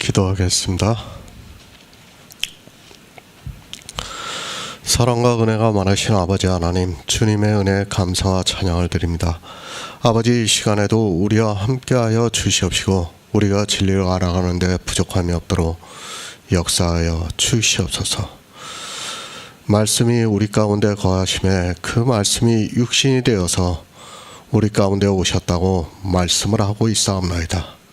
기도하겠습니다. 사랑과 은혜가 많으신 아버지 하나님, 주님의 은혜에 감사와 찬양을 드립니다. 아버지, 이 시간에도 우리와 함께하여 주시옵시고 우리가 진리를 알아가는 데 부족함이 없도록 역사하여 주시옵소서. 말씀이 우리 가운데 거하심에 그 말씀이 육신이 되어서 우리 가운데 오셨다고 말씀을 하고 있사옵나이다.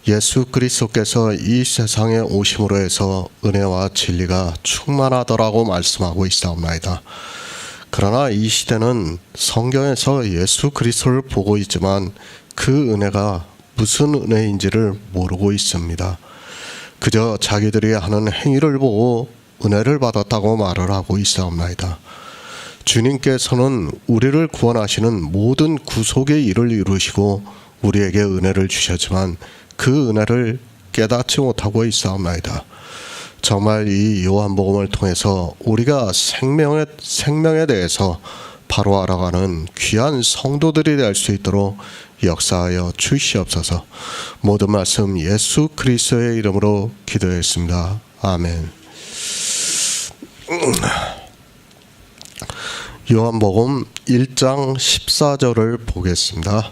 예수 그리스도께서 이 세상에 오심으로 해서 은혜와 진리가 충만하더라고 말씀하고 있사옵나이다. 그러나 이 시대는 성경에서 예수 그리스도를 보고 있지만 그 은혜가 무슨 은혜인지를 모르고 있습니다. 그저 자기들이 하는 행위를 보고 은혜를 받았다고 말을 하고 있사옵나이다. 주님께서는 우리를 구원하시는 모든 구속의 일을 이루시고 우리에게 은혜를 주셨지만 그 은혜를 깨닫지 못하고 있사옵나이다. 정말 이 요한복음을 통해서 우리가 생명에 대해서 바로 알아가는 귀한 성도들이 될 수 있도록 역사하여 주시옵소서. 모든 말씀 예수 그리스도의 이름으로 기도했습니다. 아멘. 요한복음 1장 14절을 보겠습니다.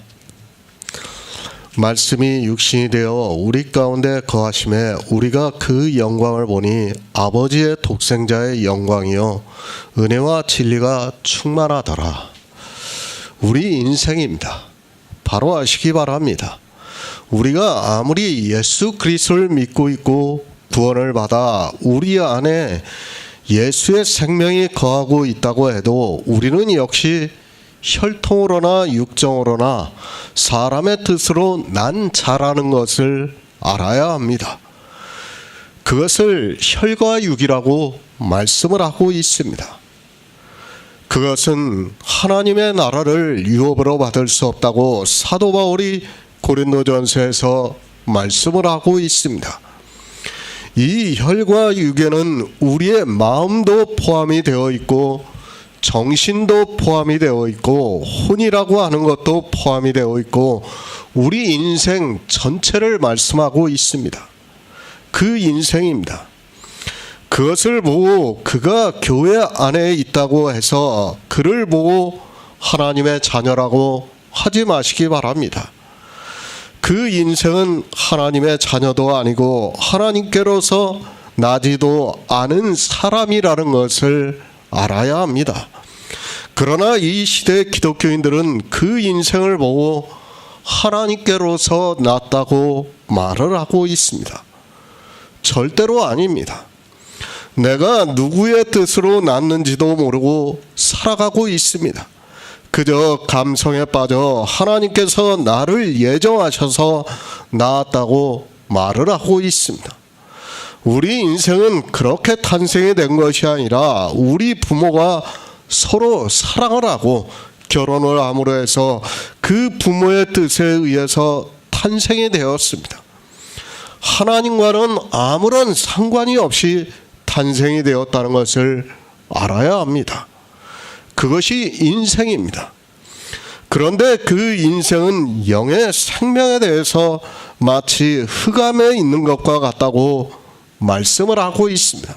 말씀이 육신이 되어 우리 가운데 거하심에 우리가 그 영광을 보니 아버지의 독생자의 영광이요 은혜와 진리가 충만하더라. 우리 인생입니다. 바로 아시기 바랍니다. 우리가 아무리 예수 그리스도를 믿고 있고 구원을 받아 우리 안에 예수의 생명이 거하고 있다고 해도 우리는 역시 혈통으로나 육정으로나 사람의 뜻으로 난 자라는 것을 알아야 합니다. 그것을 혈과 육이라고 말씀을 하고 있습니다. 그것은 하나님의 나라를 유업으로 받을 수 없다고 사도 바울이 고린도전서에서 말씀을 하고 있습니다. 이 혈과 육에는 우리의 마음도 포함이 되어 있고 정신도 포함이 되어 있고 혼이라고 하는 것도 포함이 되어 있고 우리 인생 전체를 말씀하고 있습니다. 그 인생입니다. 그것을 보고 그가 교회 안에 있다고 해서 그를 보고 하나님의 자녀라고 하지 마시기 바랍니다. 그 인생은 하나님의 자녀도 아니고 하나님께로서 나지도 않은 사람이라는 것을 알아야 합니다. 그러나 이 시대 기독교인들은 그 인생을 보고 하나님께로서 났다고 말을 하고 있습니다. 절대로 아닙니다. 내가 누구의 뜻으로 났는지도 모르고 살아가고 있습니다. 그저 감성에 빠져 하나님께서 나를 예정하셔서 낳았다고 말을 하고 있습니다. 우리 인생은 그렇게 탄생이 된 것이 아니라 우리 부모가 서로 사랑을 하고 결혼을 함으로 해서 그 부모의 뜻에 의해서 탄생이 되었습니다. 하나님과는 아무런 상관이 없이 탄생이 되었다는 것을 알아야 합니다. 그것이 인생입니다. 그런데 그 인생은 영의 생명에 대해서 마치 흑암에 있는 것과 같다고 말씀을 하고 있습니다.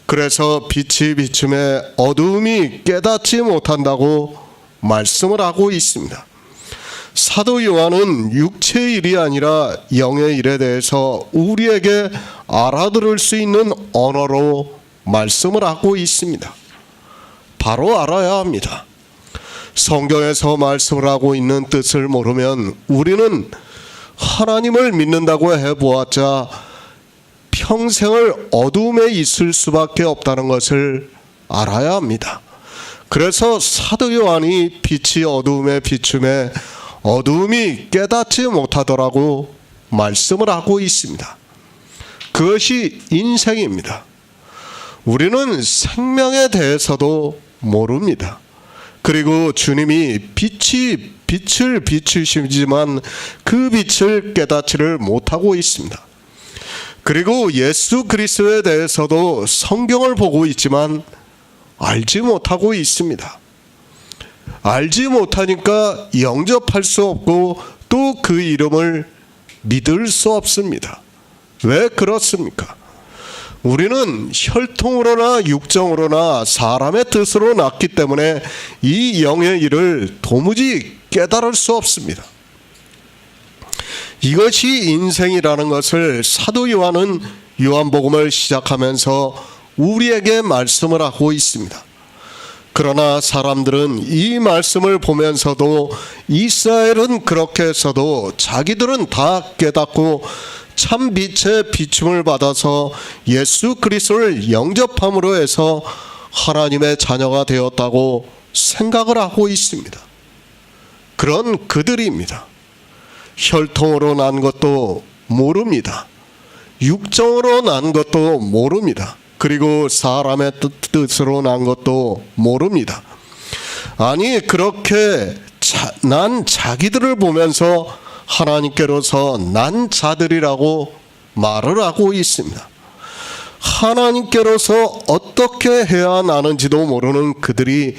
그래서 빛이 비춤에 어두움이 깨닫지 못한다고 말씀을 하고 있습니다. 사도 요한은 육체의 일이 아니라 영의 일에 대해서 우리에게 알아들을 수 있는 언어로 말씀을 하고 있습니다. 바로 알아야 합니다. 성경에서 말씀을 하고 있는 뜻을 모르면 우리는 하나님을 믿는다고 해보았자 평생을 어두움에 있을 수밖에 없다는 것을 알아야 합니다. 그래서 사도 요한이 빛이 어두움에 비춤에 어두움이 깨닫지 못하더라고 말씀을 하고 있습니다. 그것이 인생입니다. 우리는 생명에 대해서도 모릅니다. 그리고 주님이 빛을 비추시지만 그 빛을 깨닫지를 못하고 있습니다. 그리고 예수 그리스도에 대해서도 성경을 보고 있지만 알지 못하고 있습니다. 알지 못하니까 영접할 수 없고 또 그 이름을 믿을 수 없습니다. 왜 그렇습니까? 우리는 혈통으로나 육정으로나 사람의 뜻으로 낳기 때문에 이 영의 일을 도무지 깨달을 수 없습니다. 이것이 인생이라는 것을 사도 요한은 요한복음을 시작하면서 우리에게 말씀을 하고 있습니다. 그러나 사람들은 이 말씀을 보면서도 이스라엘은 그렇게 했어도 자기들은 다 깨닫고 참 빛의 비춤을 받아서 예수 그리스도를 영접함으로 해서 하나님의 자녀가 되었다고 생각을 하고 있습니다. 그런 그들입니다. 혈통으로 난 것도 모릅니다. 육정으로 난 것도 모릅니다. 그리고 사람의 뜻으로 난 것도 모릅니다. 아니 그렇게 난 자기들을 보면서 하나님께로서 난 자들이라고 말을 하고 있습니다. 하나님께로서 어떻게 해야 나는지도 모르는 그들이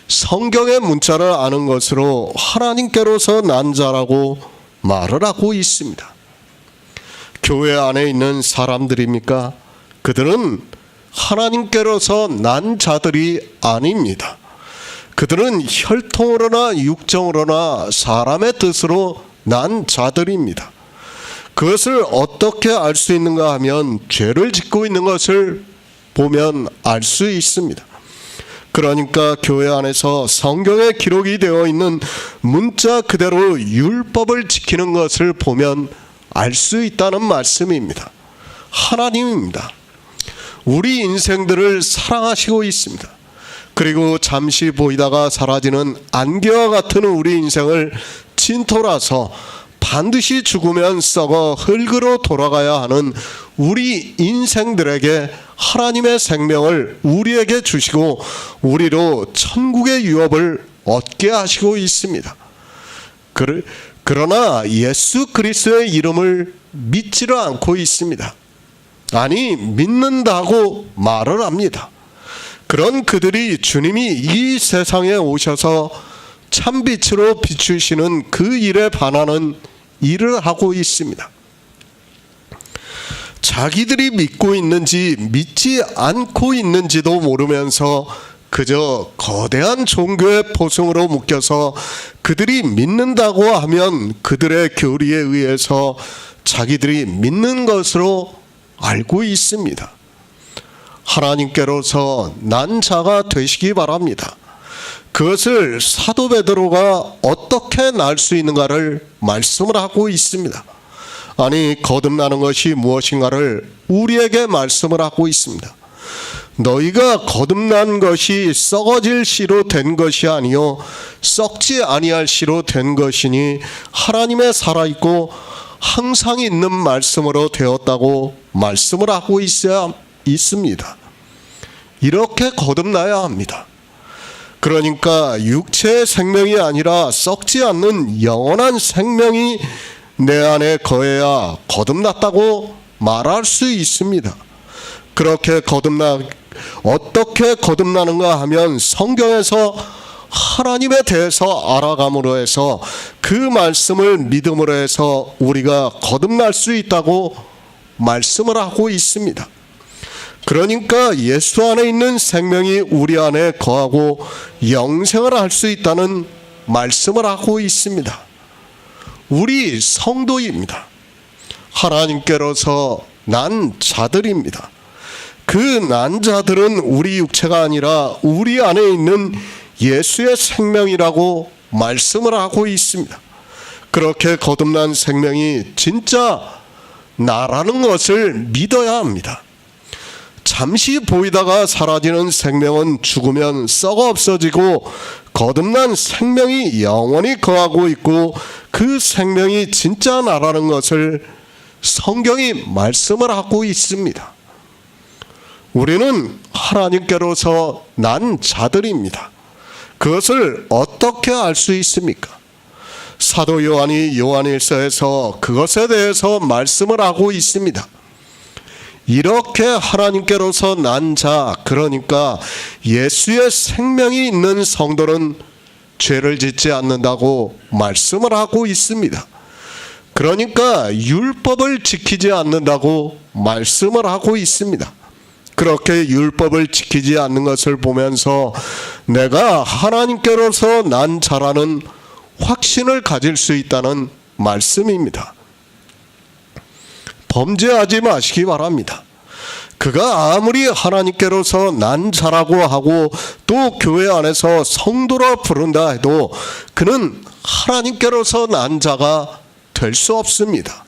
성경의 문자를 아는 것으로 하나님께로서 난 자라고 말을 하고 있습니다. 교회 안에 있는 사람들입니까? 그들은 하나님께로서 난 자들이 아닙니다. 그들은 혈통으로나 육정으로나 사람의 뜻으로 난 자들입니다. 그것을 어떻게 알 수 있는가 하면 죄를 짓고 있는 것을 보면 알 수 있습니다. 그러니까 교회 안에서 성경에 기록이 되어 있는 문자 그대로 율법을 지키는 것을 보면 알 수 있다는 말씀입니다. 하나님입니다. 우리 인생들을 사랑하시고 있습니다. 그리고 잠시 보이다가 사라지는 안개와 같은 우리 인생을 진토라서 반드시 죽으면 썩어 흙으로 돌아가야 하는 우리 인생들에게 하나님의 생명을 우리에게 주시고 우리로 천국의 유업을 얻게 하시고 있습니다. 그러나 예수 그리스도의 이름을 믿지를 않고 있습니다. 아니 믿는다고 말을 합니다. 그런 그들이 주님이 이 세상에 오셔서 참빛으로 비추시는 그 일에 반하는 일을 하고 있습니다. 자기들이 믿고 있는지 믿지 않고 있는지도 모르면서 그저 거대한 종교의 포승으로 묶여서 그들이 믿는다고 하면 그들의 교리에 의해서 자기들이 믿는 것으로 알고 있습니다. 하나님께로서 난 자가 되시기 바랍니다. 그것을 사도 베드로가 어떻게 날 수 있는가를 말씀을 하고 있습니다. 아니 거듭나는 것이 무엇인가를 우리에게 말씀을 하고 있습니다. 너희가 거듭난 것이 썩어질 씨로 된 것이 아니요 썩지 아니할 씨로 된 것이니 하나님의 살아있고 항상 있는 말씀으로 되었다고 말씀을 하고 있습니다. 이렇게 거듭나야 합니다. 그러니까 육체의 생명이 아니라 썩지 않는 영원한 생명이 내 안에 거해야 거듭났다고 말할 수 있습니다. 그렇게 어떻게 거듭나는가 하면 성경에서 하나님에 대해서 알아감으로 해서 그 말씀을 믿음으로 해서 우리가 거듭날 수 있다고 말씀을 하고 있습니다. 그러니까 예수 안에 있는 생명이 우리 안에 거하고 영생을 할 수 있다는 말씀을 하고 있습니다. 우리 성도입니다. 하나님께로서 난 자들입니다. 그 난 자들은 우리 육체가 아니라 우리 안에 있는 예수의 생명이라고 말씀을 하고 있습니다. 그렇게 거듭난 생명이 진짜 나라는 것을 믿어야 합니다. 잠시 보이다가 사라지는 생명은 죽으면 썩어 없어지고 거듭난 생명이 영원히 거하고 있고 그 생명이 진짜 나라는 것을 성경이 말씀을 하고 있습니다. 우리는 하나님께로서 난 자들입니다. 그것을 어떻게 알 수 있습니까? 사도 요한이 요한일서에서 그것에 대해서 말씀을 하고 있습니다. 이렇게 하나님께로서 난 자, 그러니까 예수의 생명이 있는 성도는 죄를 짓지 않는다고 말씀을 하고 있습니다. 그러니까 율법을 지키지 않는다고 말씀을 하고 있습니다. 그렇게 율법을 지키지 않는 것을 보면서 내가 하나님께로서 난 자라는 확신을 가질 수 있다는 말씀입니다. 범죄하지 마시기 바랍니다. 그가 아무리 하나님께로서 난 자라고 하고 또 교회 안에서 성도라 부른다 해도 그는 하나님께로서 난 자가 될 수 없습니다.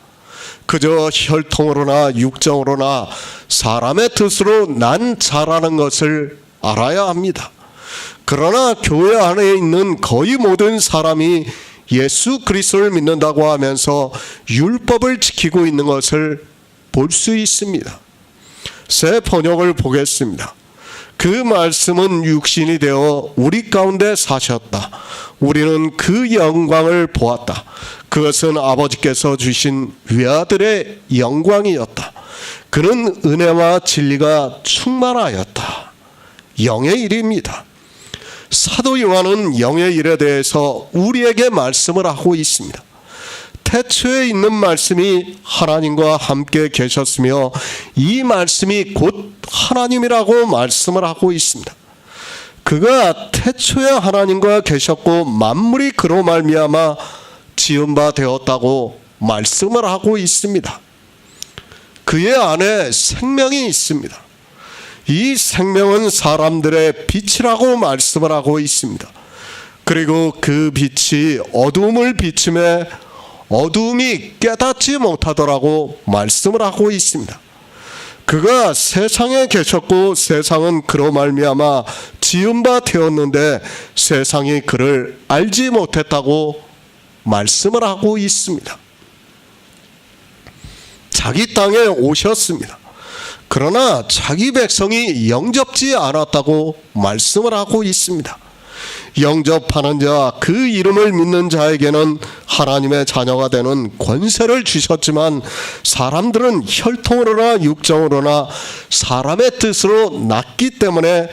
그저 혈통으로나 육정으로나 사람의 뜻으로 난 자라는 것을 알아야 합니다. 그러나 교회 안에 있는 거의 모든 사람이 예수 그리스도를 믿는다고 하면서 율법을 지키고 있는 것을 볼 수 있습니다. 새 번역을 보겠습니다. 그 말씀은 육신이 되어 우리 가운데 사셨다. 우리는 그 영광을 보았다. 그것은 아버지께서 주신 외아들의 영광이었다. 그는 은혜와 진리가 충만하였다. 영의 일입니다. 사도 요한은 영의 일에 대해서 우리에게 말씀을 하고 있습니다. 태초에 있는 말씀이 하나님과 함께 계셨으며 이 말씀이 곧 하나님이라고 말씀을 하고 있습니다. 그가 태초에 하나님과 계셨고 만물이 그로 말미암아 지은 바 되었다고 말씀을 하고 있습니다. 그의 안에 생명이 있습니다. 이 생명은 사람들의 빛이라고 말씀을 하고 있습니다. 그리고 그 빛이 어두움을 비추매 어두움이 깨닫지 못하더라고 말씀을 하고 있습니다. 그가 세상에 계셨고 세상은 그로 말미암아 지은 바 되었는데 세상이 그를 알지 못했다고 말씀을 하고 있습니다. 자기 땅에 오셨습니다. 그러나 자기 백성이 영접지 않았다고 말씀을 하고 있습니다. 영접하는 자, 그 이름을 믿는 자에게는 하나님의 자녀가 되는 권세를 주셨지만 사람들은 혈통으로나 육정으로나 사람의 뜻으로 났기 때문에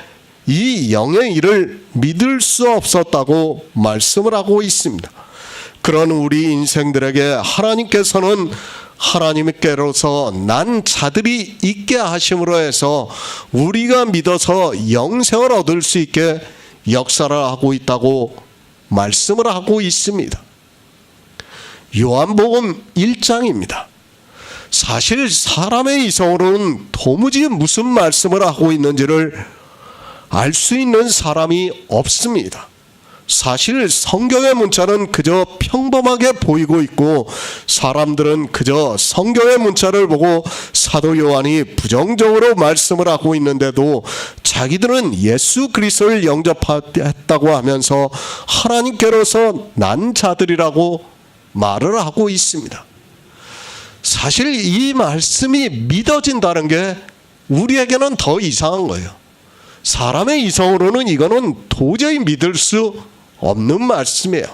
이 영의 일을 믿을 수 없었다고 말씀을 하고 있습니다. 그런 우리 인생들에게 하나님께서는 하나님께로서 난 자들이 있게 하심으로 해서 우리가 믿어서 영생을 얻을 수 있게 역사를 하고 있다고 말씀을 하고 있습니다. 요한복음 1장입니다. 사실 사람의 이성으로는 도무지 무슨 말씀을 하고 있는지를 알 수 있는 사람이 없습니다. 사실 성경의 문자는 그저 평범하게 보이고 있고 사람들은 그저 성경의 문자를 보고 사도 요한이 부정적으로 말씀을 하고 있는데도 자기들은 예수 그리스도를 영접했다고 하면서 하나님께로서 난 자들이라고 말을 하고 있습니다. 사실 이 말씀이 믿어진다는 게 우리에게는 더 이상한 거예요. 사람의 이성으로는 이거는 도저히 믿을 수 없는 말씀이에요.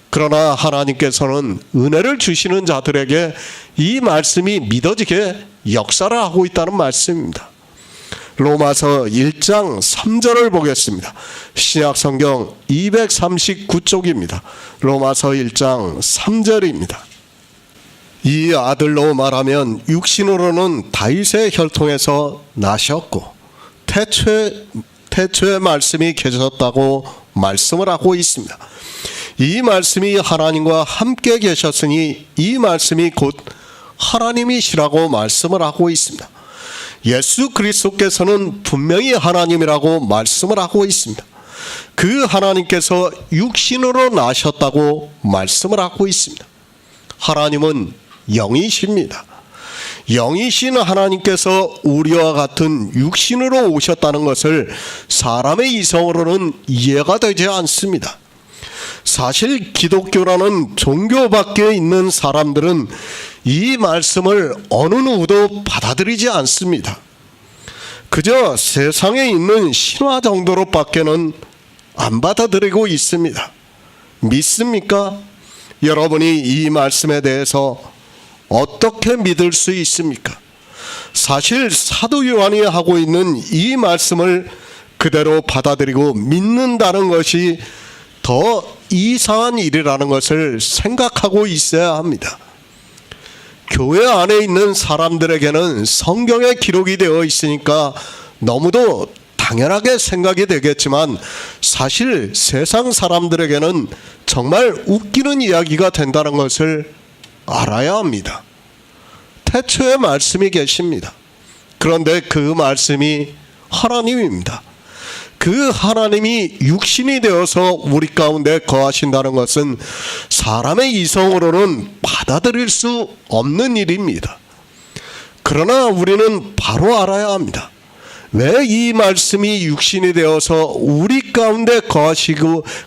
그러나 하나님께서는 은혜를 주시는 자들에게 이 말씀이 믿어지게 역사를 하고 있다는 말씀입니다. 로마서 1장 3절을 보겠습니다. 신약성경 239쪽입니다. 로마서 1장 3절입니다. 이 아들로 말하면 육신으로는 다윗의 혈통에서 나셨고 태초에 말씀이 계셨다고 말씀을 하고 있습니다. 이 말씀이 하나님과 함께 계셨으니 이 말씀이 곧 하나님이시라고 말씀을 하고 있습니다. 예수 그리스도께서는 분명히 하나님이라고 말씀을 하고 있습니다. 그 하나님께서 육신으로 나셨다고 말씀을 하고 있습니다. 하나님은 영이십니다. 영이신 하나님께서 우리와 같은 육신으로 오셨다는 것을 사람의 이성으로는 이해가 되지 않습니다. 사실 기독교라는 종교 밖에 있는 사람들은 이 말씀을 어느 누구도 받아들이지 않습니다. 그저 세상에 있는 신화 정도로밖에는 안 받아들이고 있습니다. 믿습니까? 여러분이 이 말씀에 대해서 어떻게 믿을 수 있습니까? 사실 사도 요한이 하고 있는 이 말씀을 그대로 받아들이고 믿는다는 것이 더 이상한 일이라는 것을 생각하고 있어야 합니다. 교회 안에 있는 사람들에게는 성경에 기록이 되어 있으니까 너무도 당연하게 생각이 되겠지만 사실 세상 사람들에게는 정말 웃기는 이야기가 된다는 것을 알아야 합니다. 태초에 말씀이 계십니다. 그런데 그 말씀이 하나님입니다. 그 하나님이 육신이 되어서 우리 가운데 거하신다는 것은 사람의 이성으로는 받아들일 수 없는 일입니다. 그러나 우리는 바로 알아야 합니다. 왜 이 말씀이 육신이 되어서 우리 가운데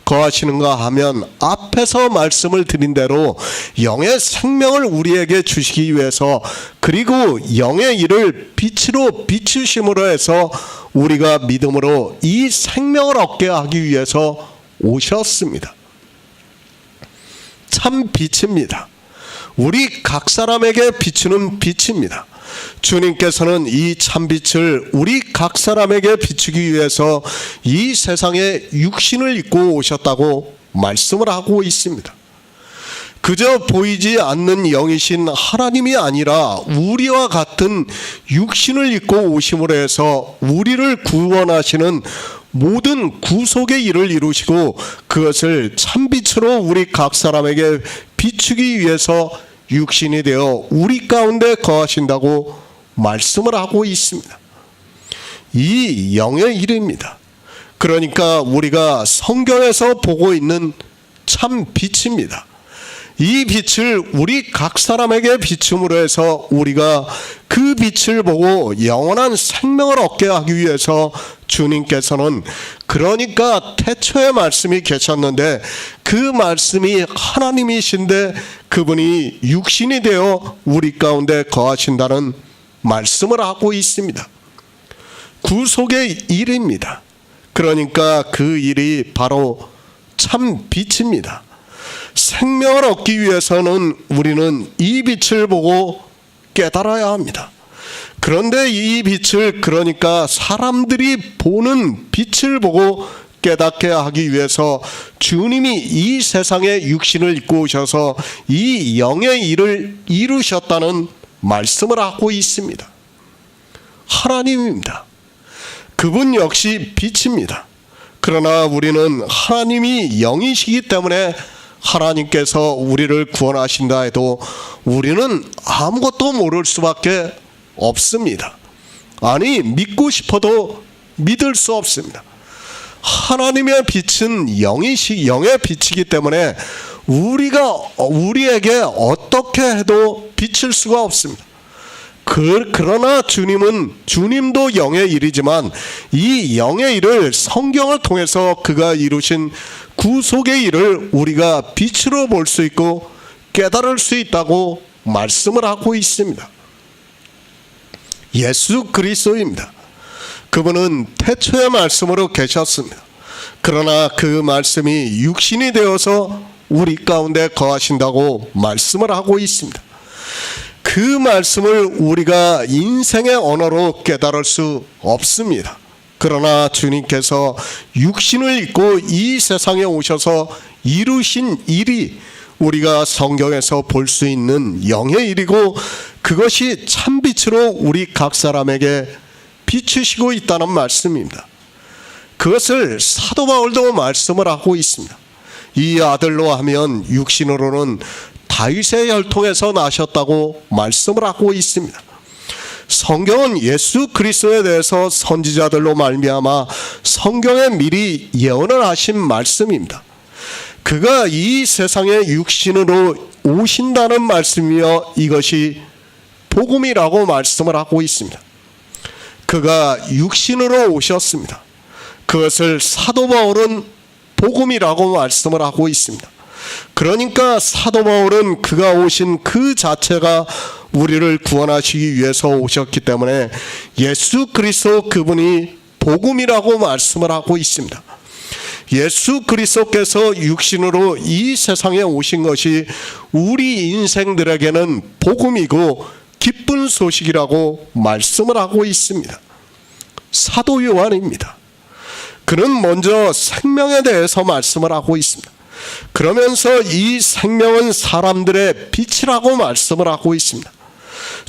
거하시는가 하면 앞에서 말씀을 드린 대로 영의 생명을 우리에게 주시기 위해서, 그리고 영의 일을 빛으로 비추심으로 해서 우리가 믿음으로 이 생명을 얻게 하기 위해서 오셨습니다. 참 빛입니다. 우리 각 사람에게 비추는 빛입니다. 주님께서는 이 참빛을 우리 각 사람에게 비추기 위해서 이 세상에 육신을 입고 오셨다고 말씀을 하고 있습니다. 그저 보이지 않는 영이신 하나님이 아니라 우리와 같은 육신을 입고 오심으로 해서 우리를 구원하시는 모든 구속의 일을 이루시고 그것을 참빛으로 우리 각 사람에게 비추기 위해서 육신이 되어 우리 가운데 거하신다고 말씀을 하고 있습니다. 이 영의 일입니다. 그러니까 우리가 성경에서 보고 있는 참 빛입니다. 이 빛을 우리 각 사람에게 비춤으로 해서 우리가 그 빛을 보고 영원한 생명을 얻게 하기 위해서 주님께서는, 그러니까 태초에 말씀이 계셨는데 그 말씀이 하나님이신데 그분이 육신이 되어 우리 가운데 거하신다는 말씀을 하고 있습니다. 구속의 일입니다. 그러니까 그 일이 바로 참 빛입니다. 생명을 얻기 위해서는 우리는 이 빛을 보고 깨달아야 합니다. 그런데 이 빛을, 그러니까 사람들이 보는 빛을 보고 깨닫게 하기 위해서 주님이 이 세상에 육신을 입고 오셔서 이 영의 일을 이루셨다는 말씀을 하고 있습니다. 하나님입니다. 그분 역시 빛입니다. 그러나 우리는 하나님이 영이시기 때문에 하나님께서 우리를 구원하신다 해도 우리는 아무것도 모를 수밖에 없습니다. 아니, 믿고 싶어도 믿을 수 없습니다. 하나님의 빛은 영의 빛이기 때문에 우리에게 어떻게 해도 비칠 수가 없습니다. 그러나 주님도 영의 일이지만 이 영의 일을 성경을 통해서 그가 이루신 구속의 일을 우리가 빛으로 볼 수 있고 깨달을 수 있다고 말씀을 하고 있습니다. 예수 그리스도입니다. 그분은 태초의 말씀으로 계셨습니다. 그러나 그 말씀이 육신이 되어서 우리 가운데 거하신다고 말씀을 하고 있습니다. 그 말씀을 우리가 인생의 언어로 깨달을 수 없습니다. 그러나 주님께서 육신을 입고 이 세상에 오셔서 이루신 일이 우리가 성경에서 볼 수 있는 영의 일이고 그것이 참빛으로 우리 각 사람에게 비추시고 있다는 말씀입니다. 그것을 사도 바울도 말씀을 하고 있습니다. 이 아들로 하면 육신으로는 다윗의 혈통에서 나셨다고 말씀을 하고 있습니다. 성경은 예수 그리스도에 대해서 선지자들로 말미암아 성경에 미리 예언을 하신 말씀입니다. 그가 이 세상에 육신으로 오신다는 말씀이며 이것이 복음이라고 말씀을 하고 있습니다. 그가 육신으로 오셨습니다. 그것을 사도 바울은 복음이라고 말씀을 하고 있습니다. 그러니까 사도 바울은 그가 오신 그 자체가 우리를 구원하시기 위해서 오셨기 때문에 예수 그리스도 그분이 복음이라고 말씀을 하고 있습니다. 예수 그리스도께서 육신으로 이 세상에 오신 것이 우리 인생들에게는 복음이고 기쁜 소식이라고 말씀을 하고 있습니다. 사도 요한입니다. 그는 먼저 생명에 대해서 말씀을 하고 있습니다. 그러면서 이 생명은 사람들의 빛이라고 말씀을 하고 있습니다.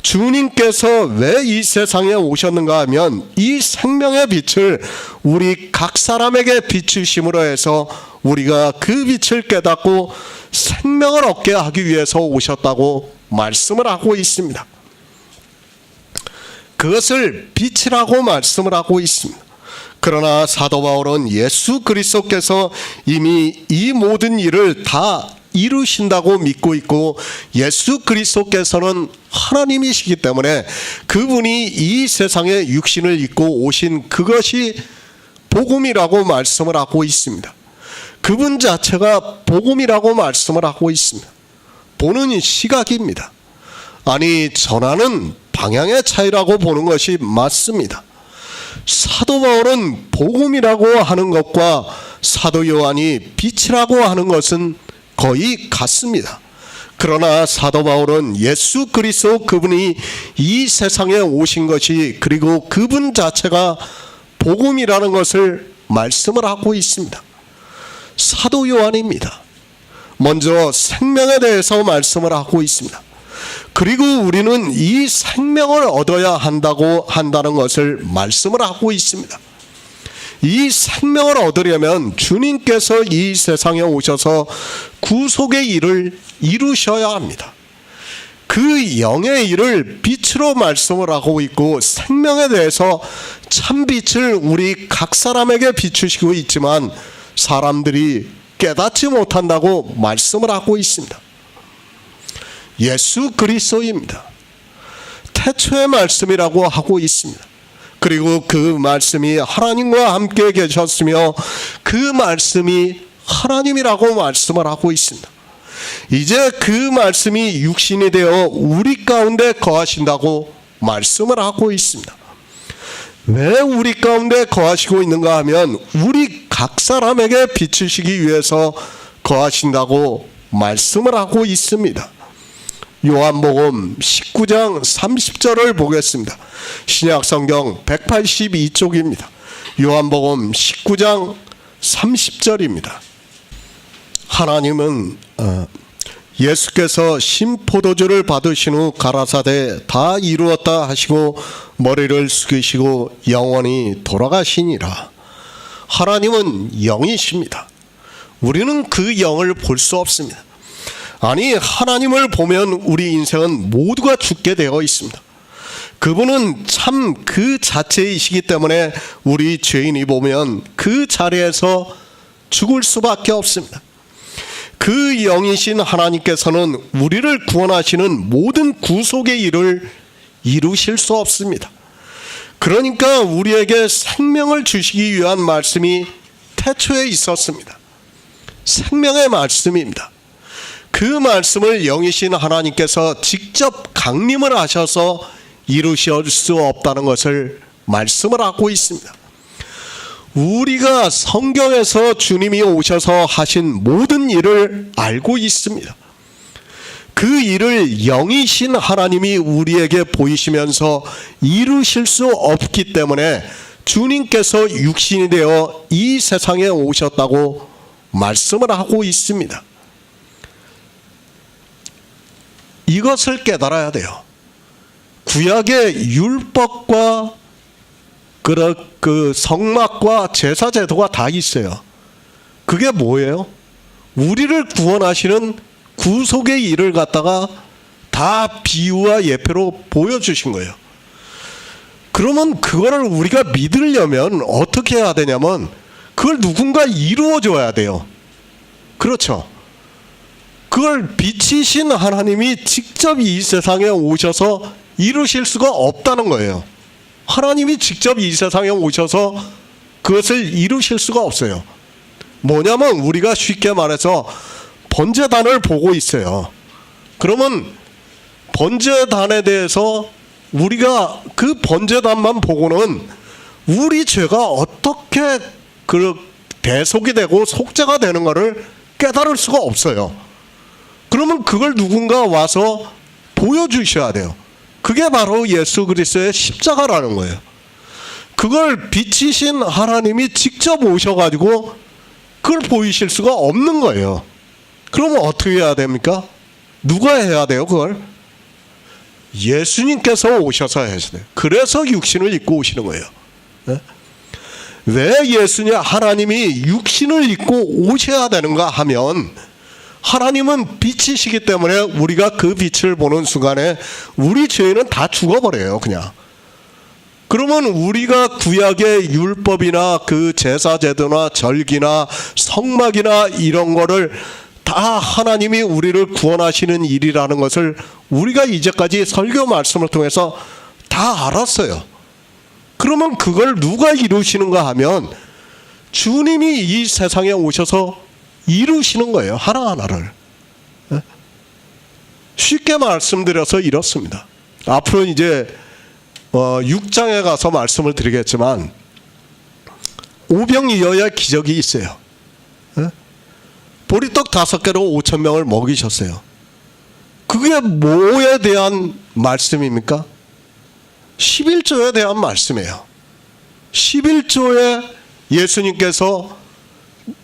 주님께서 왜 이 세상에 오셨는가 하면 이 생명의 빛을 우리 각 사람에게 비추심으로 해서 우리가 그 빛을 깨닫고 생명을 얻게 하기 위해서 오셨다고 말씀을 하고 있습니다. 그것을 빛이라고 말씀을 하고 있습니다. 그러나 사도 바울은 예수 그리스도께서 이미 이 모든 일을 다 이루신다고 믿고 있고, 예수 그리스도께서는 하나님이시기 때문에 그분이 이 세상에 육신을 입고 오신 그것이 복음이라고 말씀을 하고 있습니다. 그분 자체가 복음이라고 말씀을 하고 있습니다. 보는 시각입니다. 아니, 전하는 방향의 차이라고 보는 것이 맞습니다. 사도 바울은 복음이라고 하는 것과 사도 요한이 빛이라고 하는 것은 거의 같습니다. 그러나 사도 바울은 예수 그리스도 그분이 이 세상에 오신 것이, 그리고 그분 자체가 복음이라는 것을 말씀을 하고 있습니다. 사도 요한입니다. 먼저 생명에 대해서 말씀을 하고 있습니다. 그리고 우리는 이 생명을 얻어야 한다는 것을 말씀을 하고 있습니다. 이 생명을 얻으려면 주님께서 이 세상에 오셔서 구속의 일을 이루셔야 합니다. 그 영의 일을 빛으로 말씀을 하고 있고, 생명에 대해서 참빛을 우리 각 사람에게 비추시고 있지만 사람들이 깨닫지 못한다고 말씀을 하고 있습니다. 예수 그리스도입니다. 태초의 말씀이라고 하고 있습니다. 그리고 그 말씀이 하나님과 함께 계셨으며 그 말씀이 하나님이라고 말씀을 하고 있습니다. 이제 그 말씀이 육신이 되어 우리 가운데 거하신다고 말씀을 하고 있습니다. 왜 우리 가운데 거하시고 있는가 하면 우리 각 사람에게 비추시기 위해서 거하신다고 말씀을 하고 있습니다. 요한복음 19장 30절을 보겠습니다. 신약성경 182쪽입니다. 요한복음 19장 30절입니다. 하나님은 예수께서 신포도주를 받으신 후 가라사대 다 이루었다 하시고 머리를 숙이시고 영원히 돌아가시니라. 하나님은 영이십니다. 우리는 그 영을 볼 수 없습니다. 아니, 하나님을 보면 우리 인생은 모두가 죽게 되어 있습니다. 그분은 참 그 자체이시기 때문에 우리 죄인이 보면 그 자리에서 죽을 수밖에 없습니다. 그 영이신 하나님께서는 우리를 구원하시는 모든 구속의 일을 이루실 수 없습니다. 그러니까 우리에게 생명을 주시기 위한 말씀이 태초에 있었습니다. 생명의 말씀입니다. 그 말씀을 영이신 하나님께서 직접 강림을 하셔서 이루실 수 없다는 것을 말씀을 하고 있습니다. 우리가 성경에서 주님이 오셔서 하신 모든 일을 알고 있습니다. 그 일을 영이신 하나님이 우리에게 보이시면서 이루실 수 없기 때문에 주님께서 육신이 되어 이 세상에 오셨다고 말씀을 하고 있습니다. 이것을 깨달아야 돼요. 구약의 율법과 그 성막과 제사 제도가 다 있어요. 그게 뭐예요? 우리를 구원하시는 구속의 일을 갖다가 다 비유와 예표로 보여주신 거예요. 그러면 그거를 우리가 믿으려면 어떻게 해야 되냐면 그걸 누군가 이루어줘야 돼요. 그렇죠? 그걸 빛이신 하나님이 직접 이 세상에 오셔서 이루실 수가 없다는 거예요. 하나님이 직접 이 세상에 오셔서 그것을 이루실 수가 없어요. 뭐냐면 우리가 쉽게 말해서 번제단을 보고 있어요. 그러면 번제단에 대해서 우리가 그 번제단만 보고는 우리 죄가 어떻게 그 대속이 되고 속죄가 되는 것을 깨달을 수가 없어요. 그러면 그걸 누군가 와서 보여주셔야 돼요. 그게 바로 예수 그리스도의 십자가라는 거예요. 그걸 빛이신 하나님이 직접 오셔가지고 그걸 보이실 수가 없는 거예요. 그러면 어떻게 해야 됩니까? 누가 해야 돼요, 그걸? 예수님께서 오셔서 하셔야 돼요. 그래서 육신을 입고 오시는 거예요. 네? 왜 하나님이 육신을 입고 오셔야 되는가 하면, 하나님은 빛이시기 때문에 우리가 그 빛을 보는 순간에 우리 죄는 다 죽어버려요, 그냥. 그러면 우리가 구약의 율법이나 그 제사 제도나 절기나 성막이나 이런 거를 다 하나님이 우리를 구원하시는 일이라는 것을 우리가 이제까지 설교 말씀을 통해서 다 알았어요. 그러면 그걸 누가 이루시는가 하면 주님이 이 세상에 오셔서 이루시는 거예요, 하나하나를. 쉽게 말씀드려서 이렇습니다. 앞으로 이제 6장에 가서 말씀을 드리겠지만 오병이어의 기적이 있어요. 보리떡 5개로 5,000명을 먹이셨어요. 그게 뭐에 대한 말씀입니까? 11조에 대한 말씀이에요. 11조에 예수님께서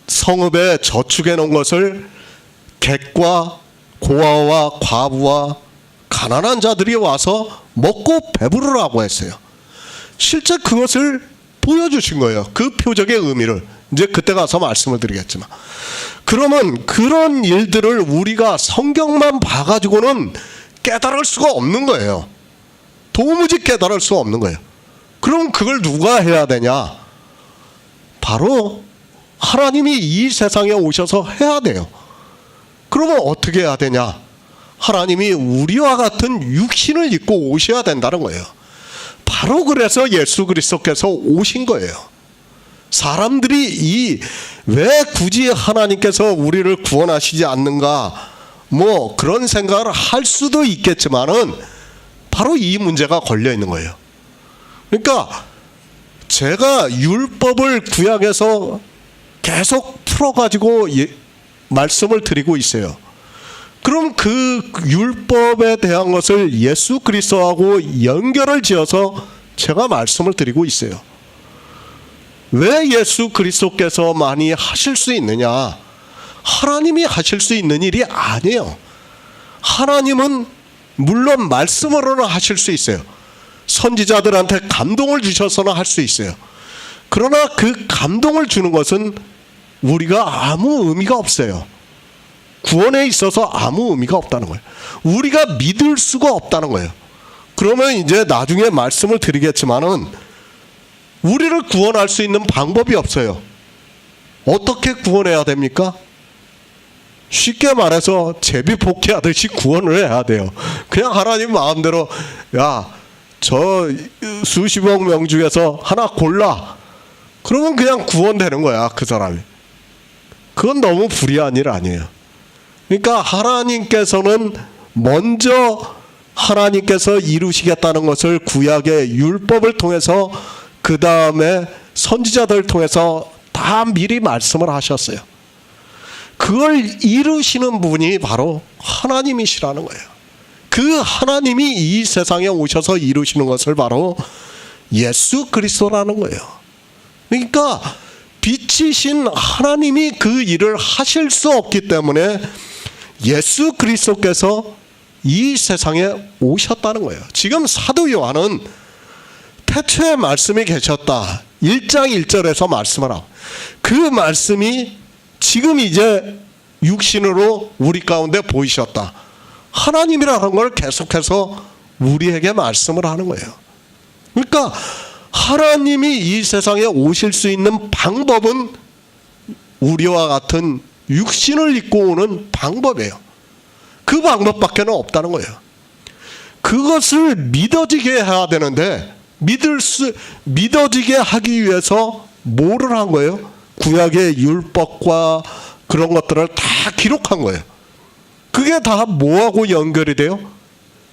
성읍에 저축해 놓은 것을 객과 고아와 과부와 가난한 자들이 와서 먹고 배부르라고 했어요. 실제 그것을 보여주신 거예요. 그 표적의 의미를. 이제 그때 가서 말씀을 드리겠지만, 그러면 그런 일들을 우리가 성경만 봐가지고는 깨달을 수가 없는 거예요. 도무지 깨달을 수가 없는 거예요. 그럼 그걸 누가 해야 되냐? 바로 하나님이 이 세상에 오셔서 해야 돼요. 그러면 어떻게 해야 되냐? 하나님이 우리와 같은 육신을 입고 오셔야 된다는 거예요. 바로 그래서 예수 그리스도께서 오신 거예요. 사람들이 왜 굳이 하나님께서 우리를 구원하시지 않는가, 뭐 그런 생각을 할 수도 있겠지만은 바로 이 문제가 걸려 있는 거예요. 그러니까 제가 율법을 구약에서 계속 풀어가지고 말씀을 드리고 있어요. 그럼 그 율법에 대한 것을 예수 그리스도하고 연결을 지어서 제가 말씀을 드리고 있어요. 왜 예수 그리스도께서 많이 하실 수 있느냐? 하나님이 하실 수 있는 일이 아니에요. 하나님은 물론 말씀으로는 하실 수 있어요. 선지자들한테 감동을 주셔서는 할 수 있어요. 그러나 그 감동을 주는 것은 우리가 아무 의미가 없어요. 구원에 있어서 아무 의미가 없다는 거예요. 우리가 믿을 수가 없다는 거예요. 그러면 이제 나중에 말씀을 드리겠지만은 우리를 구원할 수 있는 방법이 없어요. 어떻게 구원해야 됩니까? 쉽게 말해서 제비 복귀하듯이 구원을 해야 돼요. 그냥 하나님 마음대로 야, 저 수십억 명 중에서 하나 골라. 그러면 그냥 구원되는 거야, 그 사람이. 그건 너무 불리한 일 아니에요. 그러니까 하나님께서는 먼저 하나님께서 이루시겠다는 것을 구약의 율법을 통해서 그 다음에 선지자들을 통해서 다 미리 말씀을 하셨어요. 그걸 이루시는 분이 바로 하나님이시라는 거예요. 그 하나님이 이 세상에 오셔서 이루시는 것을 바로 예수 그리스도라는 거예요. 그러니까 빛이신 하나님이 그 일을 하실 수 없기 때문에 예수 그리스도께서 이 세상에 오셨다는 거예요. 지금 사도 요한은 태초에 말씀이 계셨다. 1장 1절에서 말씀을 하고, 그 말씀이 지금 이제 육신으로 우리 가운데 보이셨다. 하나님이라는 걸 계속해서 우리에게 말씀을 하는 거예요. 그러니까 하나님이 이 세상에 오실 수 있는 방법은 우리와 같은 육신을 입고 오는 방법이에요. 그 방법밖에 없다는 거예요. 그것을 믿어지게 해야 되는데 믿어지게 하기 위해서 뭐를 한 거예요? 구약의 율법과 그런 것들을 다 기록한 거예요. 그게 다 뭐하고 연결이 돼요?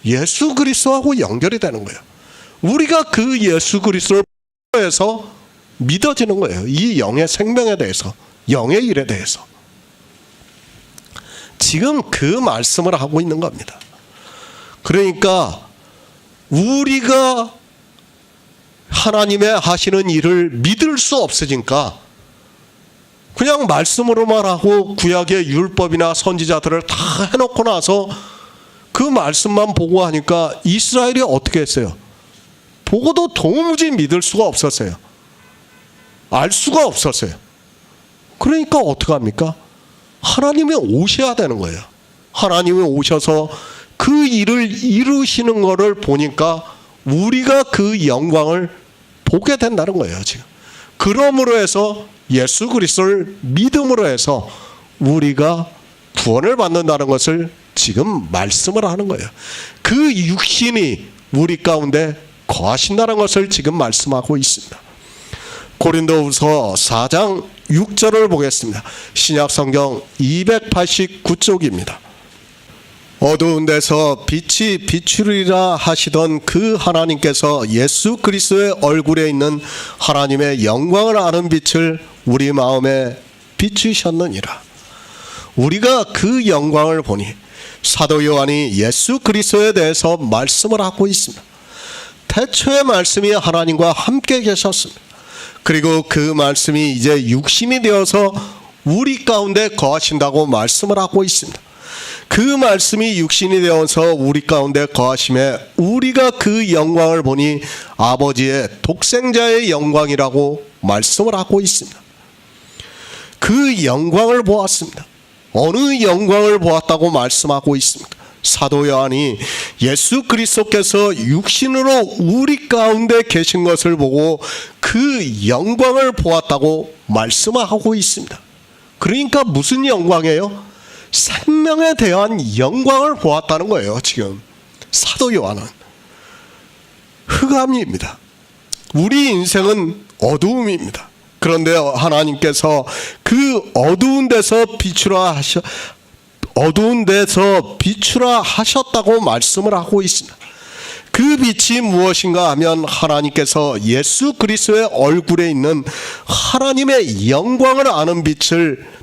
예수 그리스도하고 연결이 되는 거예요. 우리가 그 예수 그리스도를 해서 믿어지는 거예요. 이 영의 생명에 대해서, 영의 일에 대해서. 지금 그 말씀을 하고 있는 겁니다. 그러니까 우리가 하나님의 하시는 일을 믿을 수 없으니까 그냥 말씀으로만 하고 구약의 율법이나 선지자들을 다 해놓고 나서 그 말씀만 보고 하니까 이스라엘이 어떻게 했어요? 보고도 도무지 믿을 수가 없었어요. 알 수가 없었어요. 그러니까 어떻게 합니까? 하나님이 오셔야 되는 거예요. 하나님이 오셔서 그 일을 이루시는 것을 보니까 우리가 그 영광을 보게 된다는 거예요, 지금. 그러므로 해서 예수 그리스도를 믿음으로 해서 우리가 구원을 받는다는 것을 지금 말씀을 하는 거예요. 그 육신이 우리 가운데 거하신다는 것을 지금 말씀하고 있습니다. 고린도후서 4장 6절을 보겠습니다. 신약성경 289쪽입니다. 어두운 데서 빛이 비추리라 하시던 그 하나님께서 예수 그리스도의 얼굴에 있는 하나님의 영광을 아는 빛을 우리 마음에 비추셨느니라. 우리가 그 영광을 보니 사도 요한이 예수 그리스도에 대해서 말씀을 하고 있습니다. 태초의 말씀이 하나님과 함께 계셨습니다. 그리고 그 말씀이 이제 육신이 되어서 우리 가운데 거하신다고 말씀을 하고 있습니다. 그 말씀이 육신이 되어서 우리 가운데 거하심에 우리가 그 영광을 보니 아버지의 독생자의 영광이라고 말씀을 하고 있습니다. 그 영광을 보았습니다. 어느 영광을 보았다고 말씀하고 있습니다. 사도 요한이 예수 그리스도께서 육신으로 우리 가운데 계신 것을 보고 그 영광을 보았다고 말씀하고 있습니다. 그러니까 무슨 영광이에요? 생명에 대한 영광을 보았다는 거예요. 지금 사도 요한은 흑암입니다. 우리 인생은 어두움입니다. 그런데 하나님께서 그 어두운 데서 비추라 하셨다고 말씀을 하고 있습니다. 그 빛이 무엇인가 하면 하나님께서 예수 그리스도의 얼굴에 있는 하나님의 영광을 아는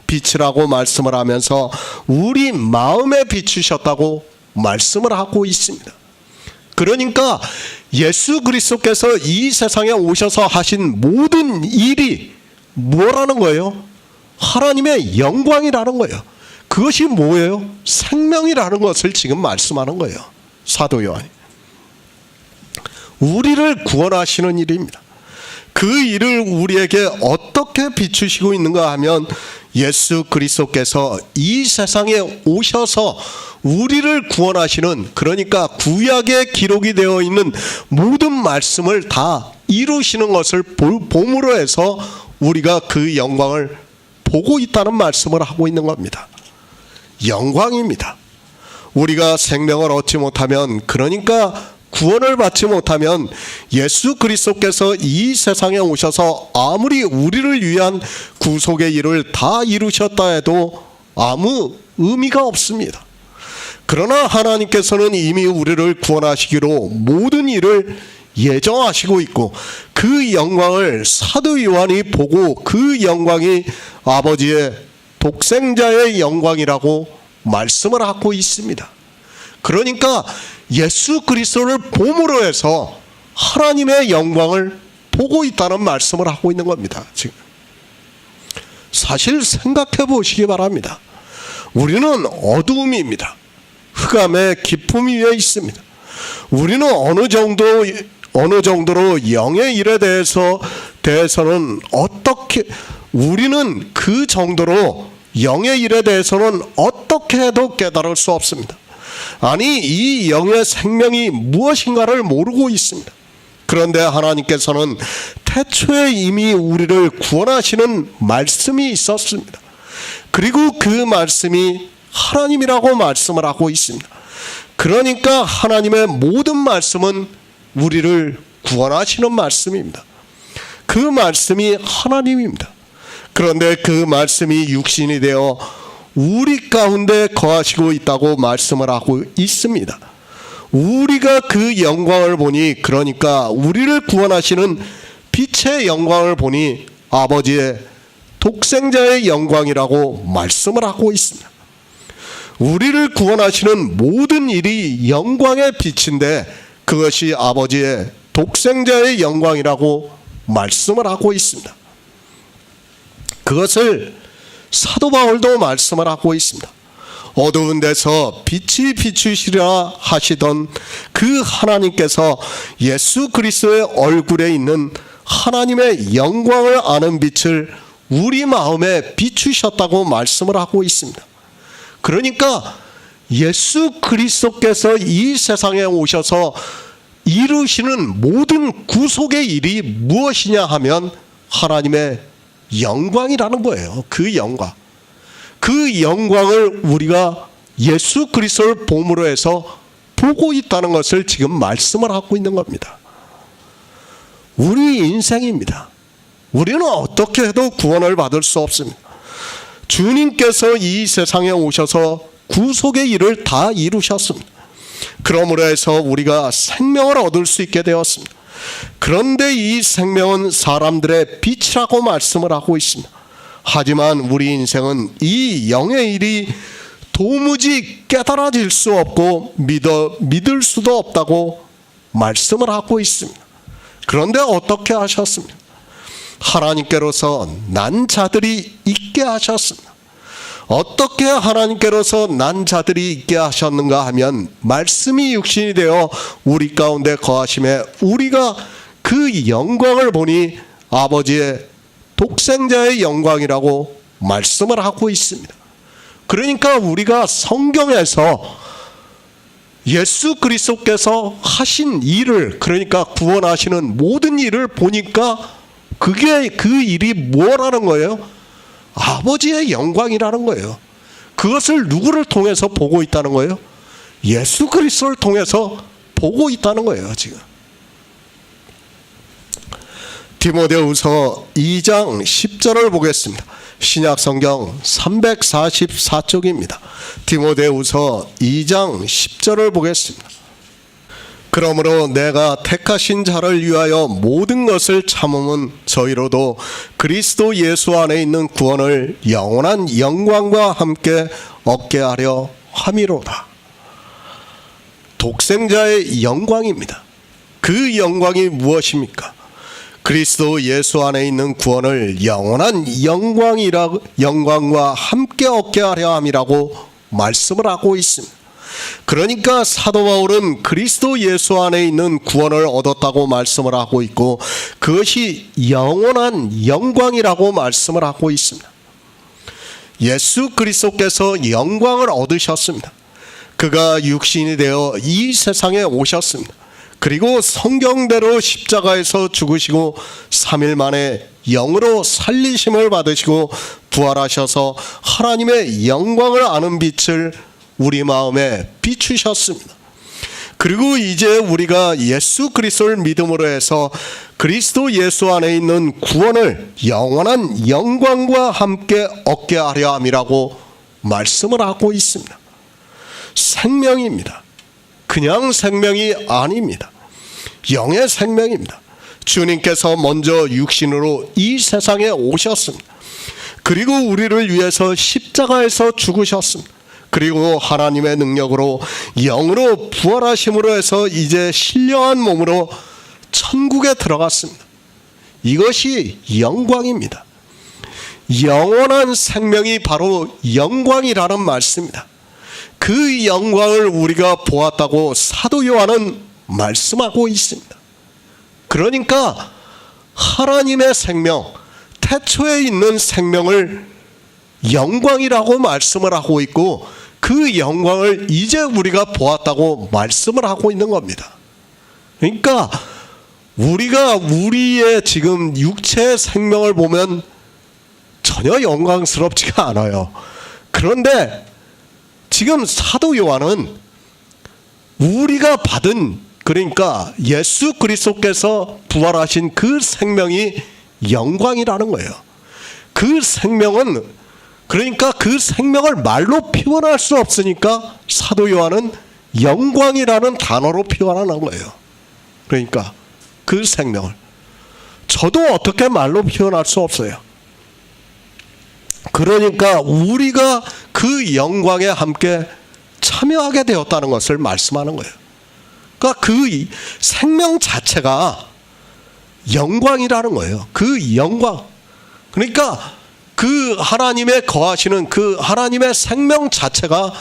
빛이라고 말씀을 하면서 우리 마음에 비추셨다고 말씀을 하고 있습니다. 그러니까 예수 그리스도께서 이 세상에 오셔서 하신 모든 일이 뭐라는 거예요? 하나님의 영광이라는 거예요. 그것이 뭐예요? 생명이라는 것을 지금 말씀하는 거예요. 사도 요한이. 우리를 구원하시는 일입니다. 그 일을 우리에게 어떻게 비추시고 있는가 하면 예수 그리스도께서 이 세상에 오셔서 우리를 구원하시는, 그러니까 구약에 기록이 되어 있는 모든 말씀을 다 이루시는 것을 봄으로 해서 우리가 그 영광을 보고 있다는 말씀을 하고 있는 겁니다. 영광입니다. 우리가 생명을 얻지 못하면, 그러니까 구원을 받지 못하면 예수 그리스도께서 이 세상에 오셔서 아무리 우리를 위한 구속의 일을 다 이루셨다 해도 아무 의미가 없습니다. 그러나 하나님께서는 이미 우리를 구원하시기로 모든 일을 예정하시고 있고 그 영광을 사도 요한이 보고 그 영광이 아버지의 독생자의 영광이라고 말씀을 하고 있습니다. 그러니까 예수 그리스도를 봄으로 해서 하나님의 영광을 보고 있다는 말씀을 하고 있는 겁니다. 지금 사실 생각해 보시기 바랍니다. 우리는 어두움입니다. 흑암의 깊음 위에 있습니다. 우리는 어느 정도로 영의 일에 대해서는 어떻게, 우리는 그 정도로 영의 일에 대해서는 어떻게 해도 깨달을 수 없습니다. 아니, 이 영의 생명이 무엇인가를 모르고 있습니다. 그런데 하나님께서는 태초에 이미 우리를 구원하시는 말씀이 있었습니다. 그리고 그 말씀이 하나님이라고 말씀을 하고 있습니다. 그러니까 하나님의 모든 말씀은 우리를 구원하시는 말씀입니다. 그 말씀이 하나님입니다. 그런데 그 말씀이 육신이 되어 우리 가운데 거하시고 있다고 말씀을 하고 있습니다. 우리가 그 영광을 보니, 그러니까 우리를 구원하시는 빛의 영광을 보니 아버지의 독생자의 영광이라고 말씀을 하고 있습니다. 우리를 구원하시는 모든 일이 영광의 빛인데 그것이 아버지의 독생자의 영광이라고 말씀을 하고 있습니다. 그것을 사도 바울도 말씀을 하고 있습니다. 어두운 데서 빛이 비추시리라 하시던 그 하나님께서 예수 그리스도의 얼굴에 있는 하나님의 영광을 아는 빛을 우리 마음에 비추셨다고 말씀을 하고 있습니다. 그러니까 예수 그리스도께서 이 세상에 오셔서 이루시는 모든 구속의 일이 무엇이냐 하면 하나님의 영광이라는 거예요. 그 영광. 그 영광을 우리가 예수 그리스도를 보므로 해서 보고 있다는 것을 지금 말씀을 하고 있는 겁니다. 우리 인생입니다. 우리는 어떻게 해도 구원을 받을 수 없습니다. 주님께서 이 세상에 오셔서 구속의 일을 다 이루셨습니다. 그러므로 해서 우리가 생명을 얻을 수 있게 되었습니다. 그런데 이 생명은 사람들의 빛이라고 말씀을 하고 있습니다. 하지만 우리 인생은 이 영의 일이 도무지 깨달아질 수 없고 믿을 수도 없다고 말씀을 하고 있습니다. 그런데 어떻게 하셨습니까? 하나님께로서 난 자들이 있게 하셨습니다. 어떻게 하나님께로서 난 자들이 있게 하셨는가 하면 말씀이 육신이 되어 우리 가운데 거하심에 우리가 그 영광을 보니 아버지의 독생자의 영광이라고 말씀을 하고 있습니다. 그러니까 우리가 성경에서 예수 그리스도께서 하신 일을, 그러니까 구원하시는 모든 일을 보니까 그게 그 일이 뭐라는 거예요? 아버지의 영광이라는 거예요. 그것을 누구를 통해서 보고 있다는 거예요? 예수 그리스도를 통해서 보고 있다는 거예요, 지금. 디모데후서 2장 10절을 보겠습니다. 신약 성경 344쪽입니다. 디모데후서 2장 10절을 보겠습니다. 그러므로 내가 택하신 자를 위하여 모든 것을 참음은 저희로도 그리스도 예수 안에 있는 구원을 영원한 영광과 함께 얻게 하려 함이로다. 독생자의 영광입니다. 그 영광이 무엇입니까? 그리스도 예수 안에 있는 구원을 영원한 영광과 함께 얻게 하려 함이라고 말씀을 하고 있습니다. 그러니까 사도 바울은 그리스도 예수 안에 있는 구원을 얻었다고 말씀을 하고 있고 그것이 영원한 영광이라고 말씀을 하고 있습니다. 예수 그리스도께서 영광을 얻으셨습니다. 그가 육신이 되어 이 세상에 오셨습니다. 그리고 성경대로 십자가에서 죽으시고 3일 만에 영으로 살리심을 받으시고 부활하셔서 하나님의 영광을 아는 빛을 우리 마음에 비추셨습니다. 그리고 이제 우리가 예수 그리스도를 믿음으로 해서 그리스도 예수 안에 있는 구원을 영원한 영광과 함께 얻게 하려 함이라고 말씀을 하고 있습니다. 생명입니다. 그냥 생명이 아닙니다. 영의 생명입니다. 주님께서 먼저 육신으로 이 세상에 오셨습니다. 그리고 우리를 위해서 십자가에서 죽으셨습니다. 그리고 하나님의 능력으로 영으로 부활하심으로 해서 이제 신령한 몸으로 천국에 들어갔습니다. 이것이 영광입니다. 영원한 생명이 바로 영광이라는 말씀입니다. 그 영광을 우리가 보았다고 사도 요한은 말씀하고 있습니다. 그러니까 하나님의 생명, 태초에 있는 생명을 영광이라고 말씀을 하고 있고 그 영광을 이제 우리가 보았다고 말씀을 하고 있는 겁니다. 그러니까 우리가 우리의 지금 육체의 생명을 보면 전혀 영광스럽지가 않아요. 그런데 지금 사도 요한은 우리가 받은, 그러니까 예수 그리스도께서 부활하신 그 생명이 영광이라는 거예요. 그 생명은, 그러니까 그 생명을 말로 표현할 수 없으니까 사도 요한은 영광이라는 단어로 표현하는 거예요. 그러니까 그 생명을 저도 어떻게 말로 표현할 수 없어요. 그러니까 우리가 그 영광에 함께 참여하게 되었다는 것을 말씀하는 거예요. 그러니까 그 생명 자체가 영광이라는 거예요. 그 영광. 그러니까 그 하나님의 거하시는 그 하나님의 생명 자체가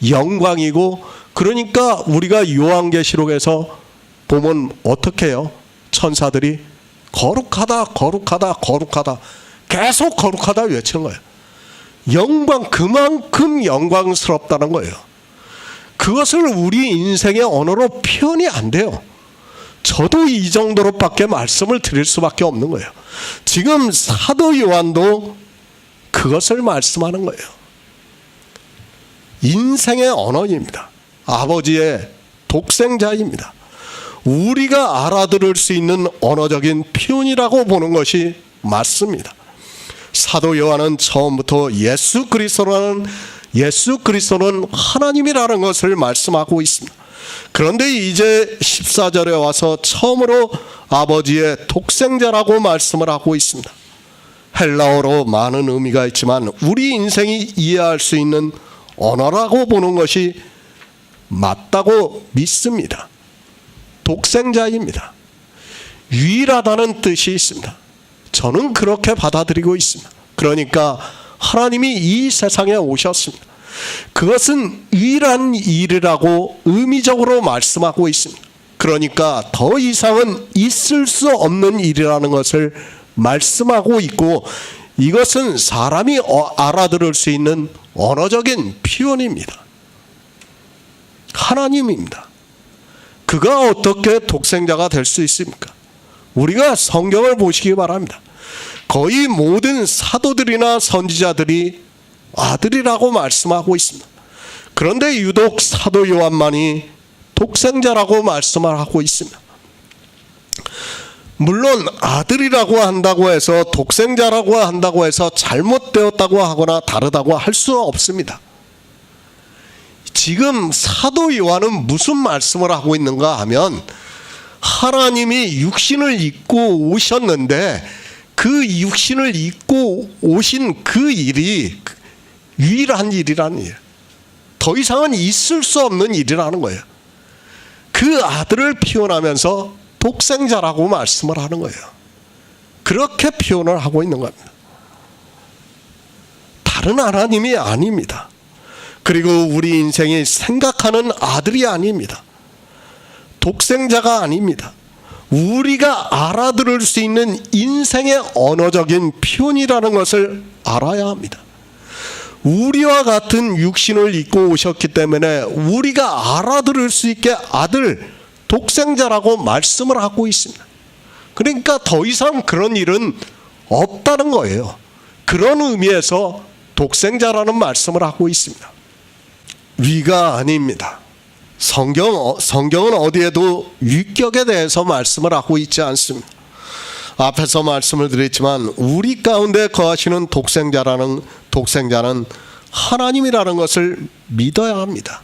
영광이고, 그러니까 우리가 요한계시록에서 보면 어떻게 해요? 천사들이 거룩하다 거룩하다 거룩하다 계속 거룩하다 외치는 거예요. 영광, 그만큼 영광스럽다는 거예요. 그것을 우리 인생의 언어로 표현이 안 돼요. 저도 이 정도로밖에 말씀을 드릴 수밖에 없는 거예요. 지금 사도 요한도 그것을 말씀하는 거예요. 인생의 언어입니다. 아버지의 독생자입니다. 우리가 알아들을 수 있는 언어적인 표현이라고 보는 것이 맞습니다. 사도 요한은 처음부터 예수 그리스도는 하나님이라는 것을 말씀하고 있습니다. 그런데 이제 14절에 와서 처음으로 아버지의 독생자라고 말씀을 하고 있습니다. 헬라어로 많은 의미가 있지만 우리 인생이 이해할 수 있는 언어라고 보는 것이 맞다고 믿습니다. 독생자입니다. 유일하다는 뜻이 있습니다. 저는 그렇게 받아들이고 있습니다. 그러니까 하나님이 이 세상에 오셨습니다. 그것은 유일한 일이라고 의미적으로 말씀하고 있습니다. 그러니까 더 이상은 있을 수 없는 일이라는 것을 말씀하고 있고, 이것은 사람이 알아들을 수 있는 언어적인 표현입니다. 하나님입니다. 그가 어떻게 독생자가 될 수 있습니까? 우리가 성경을 보시기 바랍니다. 거의 모든 사도들이나 선지자들이 아들이라고 말씀하고 있습니다. 그런데 유독 사도 요한만이 독생자라고 말씀을 하고 있습니다. 물론 아들이라고 한다고 해서, 독생자라고 한다고 해서 잘못되었다고 하거나 다르다고 할 수 없습니다. 지금 사도 요한은 무슨 말씀을 하고 있는가 하면, 하나님이 육신을 입고 오셨는데 그 육신을 입고 오신 그 일이 유일한 일이라는 일, 더 이상은 있을 수 없는 일이라는 거예요. 그 아들을 표현하면서 독생자라고 말씀을 하는 거예요. 그렇게 표현을 하고 있는 겁니다. 다른 하나님이 아닙니다. 그리고 우리 인생이 생각하는 아들이 아닙니다. 독생자가 아닙니다. 우리가 알아들을 수 있는 인생의 언어적인 표현이라는 것을 알아야 합니다. 우리와 같은 육신을 입고 오셨기 때문에 우리가 알아들을 수 있게 아들, 독생자라고 말씀을 하고 있습니다. 그러니까 더 이상 그런 일은 없다는 거예요. 그런 의미에서 독생자라는 말씀을 하고 있습니다. 위가 아닙니다. 성경은 어디에도 위격에 대해서 말씀을 하고 있지 않습니다. 앞에서 말씀을 드렸지만 우리 가운데 거하시는 독생자는 하나님이라는 것을 믿어야 합니다.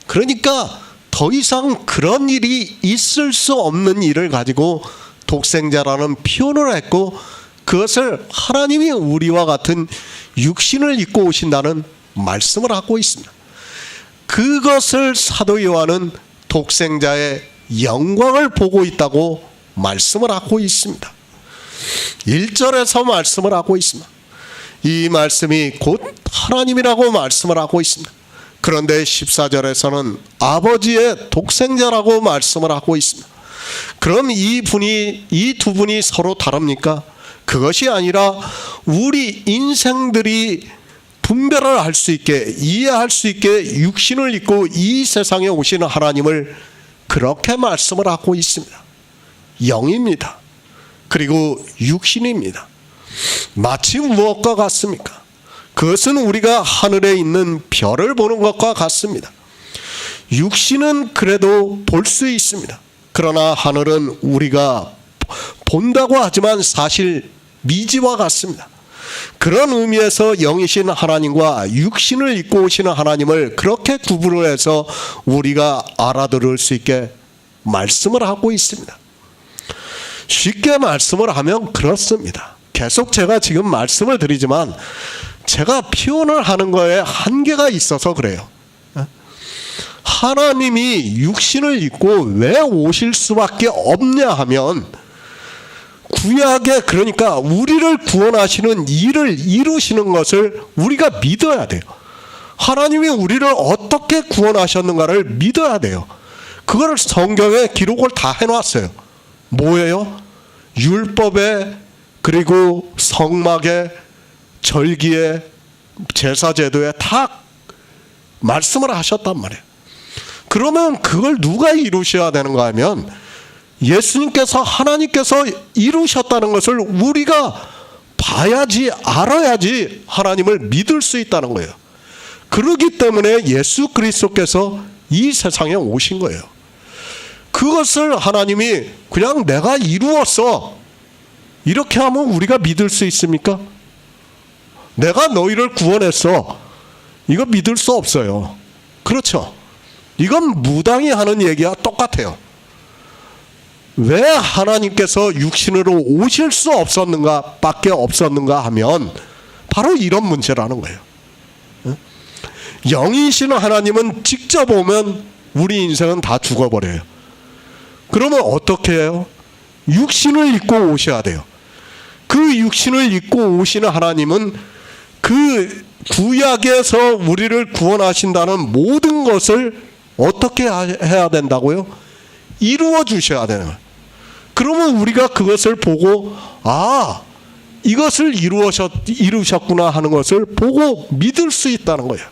그러니까 더 이상 그런 일이 있을 수 없는 일을 가지고 독생자라는 표현을 했고, 그것을 하나님이 우리와 같은 육신을 입고 오신다는 말씀을 하고 있습니다. 그것을 사도 요한은 독생자의 영광을 보고 있다고 말씀을 하고 있습니다. 1절에서 말씀을 하고 있습니다. 이 말씀이 곧 하나님이라고 말씀을 하고 있습니다. 그런데 14절에서는 아버지의 독생자라고 말씀을 하고 있습니다. 그럼 이 두 분이 서로 다릅니까? 그것이 아니라 우리 인생들이 분별을 할 수 있게, 이해할 수 있게 육신을 입고 이 세상에 오시는 하나님을 그렇게 말씀을 하고 있습니다. 영입니다. 그리고 육신입니다. 마치 무엇과 같습니까? 그것은 우리가 하늘에 있는 별을 보는 것과 같습니다. 육신은 그래도 볼 수 있습니다. 그러나 하늘은 우리가 본다고 하지만 사실 미지와 같습니다. 그런 의미에서 영이신 하나님과 육신을 입고 오시는 하나님을 그렇게 구분을 해서 우리가 알아들을 수 있게 말씀을 하고 있습니다. 쉽게 말씀을 하면 그렇습니다. 계속 제가 지금 말씀을 드리지만 제가 표현을 하는 거에 한계가 있어서 그래요. 하나님이 육신을 입고 왜 오실 수밖에 없냐 하면 구약에 그러니까 우리를 구원하시는 일을 이루시는 것을 우리가 믿어야 돼요. 하나님이 우리를 어떻게 구원하셨는가를 믿어야 돼요. 그걸 성경에 기록을 다 해놨어요. 뭐예요? 율법에, 그리고 성막에, 절기에, 제사제도에 다 말씀을 하셨단 말이에요. 그러면 그걸 누가 이루셔야 되는가 하면 예수님께서, 하나님께서 이루셨다는 것을 우리가 봐야지, 알아야지 하나님을 믿을 수 있다는 거예요. 그렇기 때문에 예수 그리스도께서 이 세상에 오신 거예요. 그것을 하나님이 그냥 내가 이루었어, 이렇게 하면 우리가 믿을 수 있습니까? 내가 너희를 구원했어, 이거 믿을 수 없어요. 그렇죠? 이건 무당이 하는 얘기와 똑같아요. 왜 하나님께서 육신으로 오실 수 없었는가 밖에 없었는가 하면 바로 이런 문제라는 거예요. 영이신 하나님은 직접 오면 우리 인생은 다 죽어버려요. 그러면 어떻게 해요? 육신을 입고 오셔야 돼요. 그 육신을 입고 오시는 하나님은 그 구약에서 우리를 구원하신다는 모든 것을 어떻게 해야 된다고요? 이루어 주셔야 되는 거예요. 그러면 우리가 그것을 보고, 아, 이것을 이루셨구나 하는 것을 보고 믿을 수 있다는 거예요.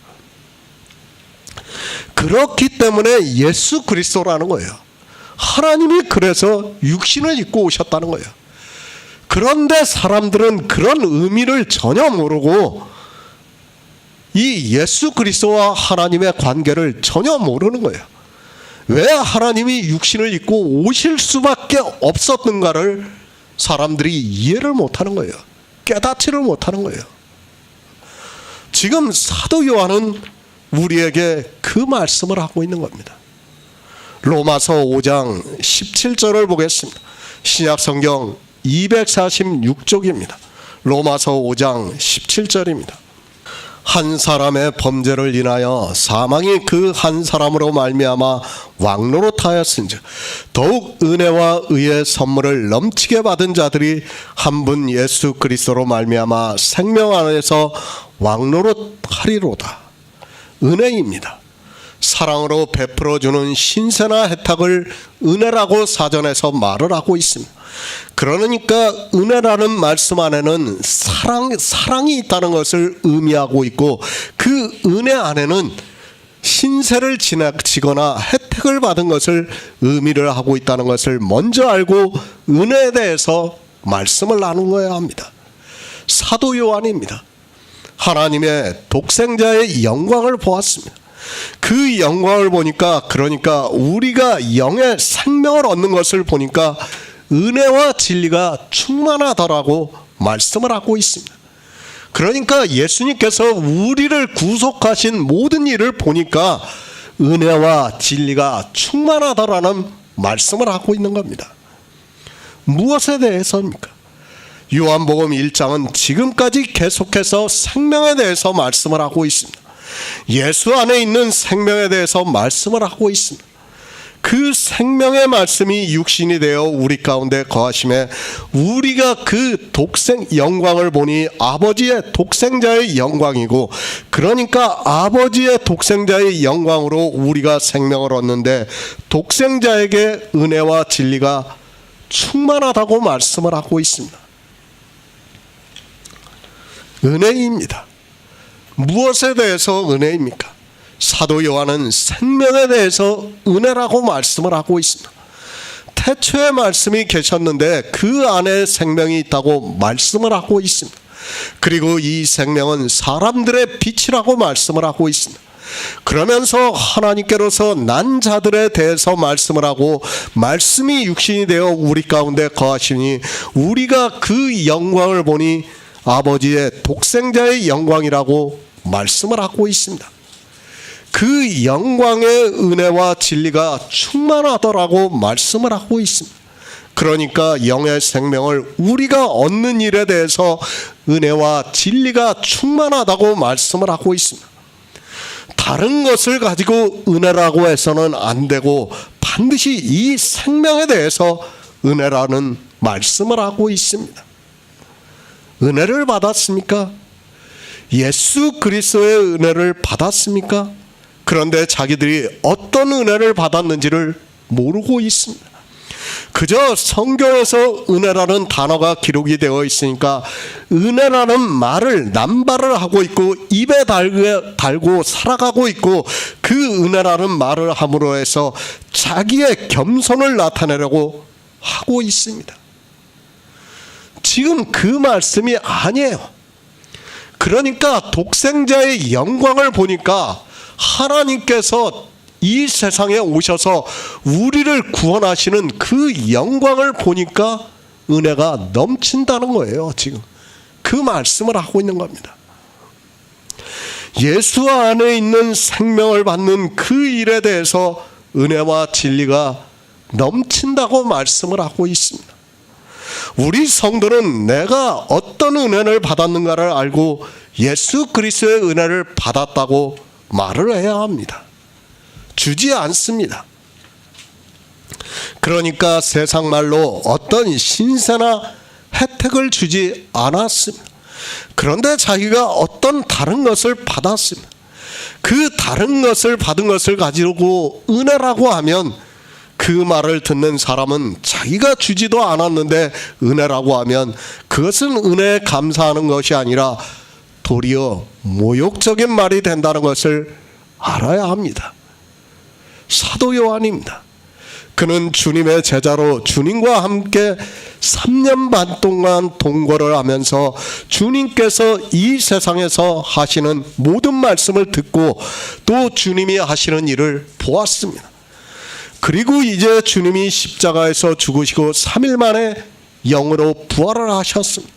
그렇기 때문에 예수 그리스도라는 거예요. 하나님이 그래서 육신을 입고 오셨다는 거예요. 그런데 사람들은 그런 의미를 전혀 모르고 이 예수 그리스도와 하나님의 관계를 전혀 모르는 거예요. 왜 하나님이 육신을 입고 오실 수밖에 없었는가를 사람들이 이해를 못하는 거예요. 깨닫지를 못하는 거예요. 지금 사도 요한은 우리에게 그 말씀을 하고 있는 겁니다. 로마서 5장 17절을 보겠습니다. 신약성경 246쪽입니다. 로마서 5장 17절입니다. 한 사람의 범죄를 인하여 사망이 그 한 사람으로 말미암아 왕노릇하였은즉 더욱 은혜와 의의 선물을 넘치게 받은 자들이 한 분 예수 그리스도로 말미암아 생명 안에서 왕노릇하리로다. 은혜입니다. 사랑으로 베풀어주는 신세나 혜택을 은혜라고 사전에서 말을 하고 있습니다. 그러니까 은혜라는 말씀 안에는 사랑이 있다는 것을 의미하고 있고, 그 은혜 안에는 신세를 지거나 혜택을 받은 것을 의미를 하고 있다는 것을 먼저 알고 은혜에 대해서 말씀을 나누어야 합니다. 사도 요한입니다. 하나님의 독생자의 영광을 보았습니다. 그 영광을 보니까, 그러니까 우리가 영의 생명을 얻는 것을 보니까 은혜와 진리가 충만하더라고 말씀을 하고 있습니다. 그러니까 예수님께서 우리를 구속하신 모든 일을 보니까 은혜와 진리가 충만하더라는 말씀을 하고 있는 겁니다. 무엇에 대해서입니까? 요한복음 1장은 지금까지 계속해서 생명에 대해서 말씀을 하고 있습니다. 예수 안에 있는 생명에 대해서 말씀을 하고 있습니다. 그 생명의 말씀이 육신이 되어 우리 가운데 거하심에 우리가 그 영광을 보니 아버지의 독생자의 영광이고, 그러니까 아버지의 독생자의 영광으로 우리가 생명을 얻는데 독생자에게 은혜와 진리가 충만하다고 말씀을 하고 있습니다. 은혜입니다. 무엇에 대해서 은혜입니까? 사도 요한은 생명에 대해서 은혜라고 말씀을 하고 있습니다. 태초에 말씀이 계셨는데 그 안에 생명이 있다고 말씀을 하고 있습니다. 그리고 이 생명은 사람들의 빛이라고 말씀을 하고 있습니다. 그러면서 하나님께로서 난 자들에 대해서 말씀을 하고, 말씀이 육신이 되어 우리 가운데 거하시니 우리가 그 영광을 보니 아버지의 독생자의 영광이라고 말씀을 하고 있습니다. 그 영광의 은혜와 진리가 충만하더라고 말씀을 하고 있습니다. 그러니까 영의 생명을 우리가 얻는 일에 대해서 은혜와 진리가 충만하다고 말씀을 하고 있습니다. 다른 것을 가지고 은혜라고 해서는 안 되고 반드시 이 생명에 대해서 은혜라는 말씀을 하고 있습니다. 은혜를 받았습니까? 예수 그리스도의 은혜를 받았습니까? 그런데 자기들이 어떤 은혜를 받았는지를 모르고 있습니다. 그저 성경에서 은혜라는 단어가 기록이 되어 있으니까 은혜라는 말을 남발을 하고 있고 입에 달고 살아가고 있고 그 은혜라는 말을 함으로 해서 자기의 겸손을 나타내려고 하고 있습니다. 지금 그 말씀이 아니에요. 그러니까 독생자의 영광을 보니까 하나님께서 이 세상에 오셔서 우리를 구원하시는 그 영광을 보니까 은혜가 넘친다는 거예요. 지금 그 말씀을 하고 있는 겁니다. 예수 안에 있는 생명을 받는 그 일에 대해서 은혜와 진리가 넘친다고 말씀을 하고 있습니다. 우리 성도는 내가 어떤 은혜를 받았는가를 알고 예수 그리스도의 은혜를 받았다고 말을 해야 합니다. 주지 않습니다. 그러니까 세상 말로 어떤 신세나 혜택을 주지 않았습니다. 그런데 자기가 어떤 다른 것을 받았습니다. 그 다른 것을 받은 것을 가지고 은혜라고 하면 그 말을 듣는 사람은 자기가 주지도 않았는데 은혜라고 하면 그것은 은혜에 감사하는 것이 아니라 도리어 모욕적인 말이 된다는 것을 알아야 합니다. 사도 요한입니다. 그는 주님의 제자로 주님과 함께 3년 반 동안 동거를 하면서 주님께서 이 세상에서 하시는 모든 말씀을 듣고 또 주님이 하시는 일을 보았습니다. 그리고 이제 주님이 십자가에서 죽으시고 3일 만에 영으로 부활을 하셨습니다.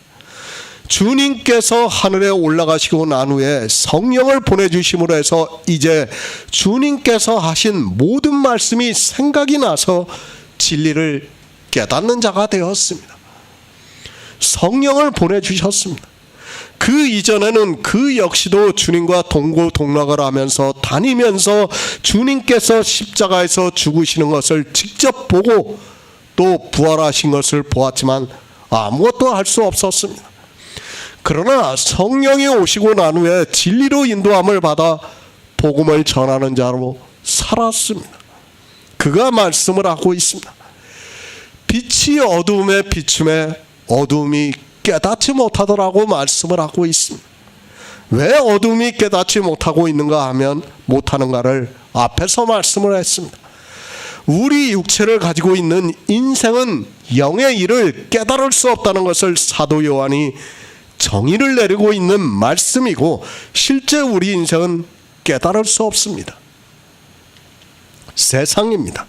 주님께서 하늘에 올라가시고 난 후에 성령을 보내주심으로 해서 이제 주님께서 하신 모든 말씀이 생각이 나서 진리를 깨닫는 자가 되었습니다. 성령을 보내주셨습니다. 그 이전에는 그 역시도 주님과 동고동락을 하면서 다니면서 주님께서 십자가에서 죽으시는 것을 직접 보고 또 부활하신 것을 보았지만 아무것도 할 수 없었습니다. 그러나 성령이 오시고 난 후에 진리로 인도함을 받아 복음을 전하는 자로 살았습니다. 그가 말씀을 하고 있습니다. 빛이 어두움에 비춤에 어두움이 깨닫지 못하더라고 말씀을 하고 있습니다. 왜 어둠이 깨닫지 못하고 있는가 하면 못하는가를 앞에서 말씀을 했습니다. 우리 육체를 가지고 있는 인생은 영의 일을 깨달을 수 없다는 것을 사도 요한이 정의를 내리고 있는 말씀이고 실제 우리 인생은 깨달을 수 없습니다. 세상입니다.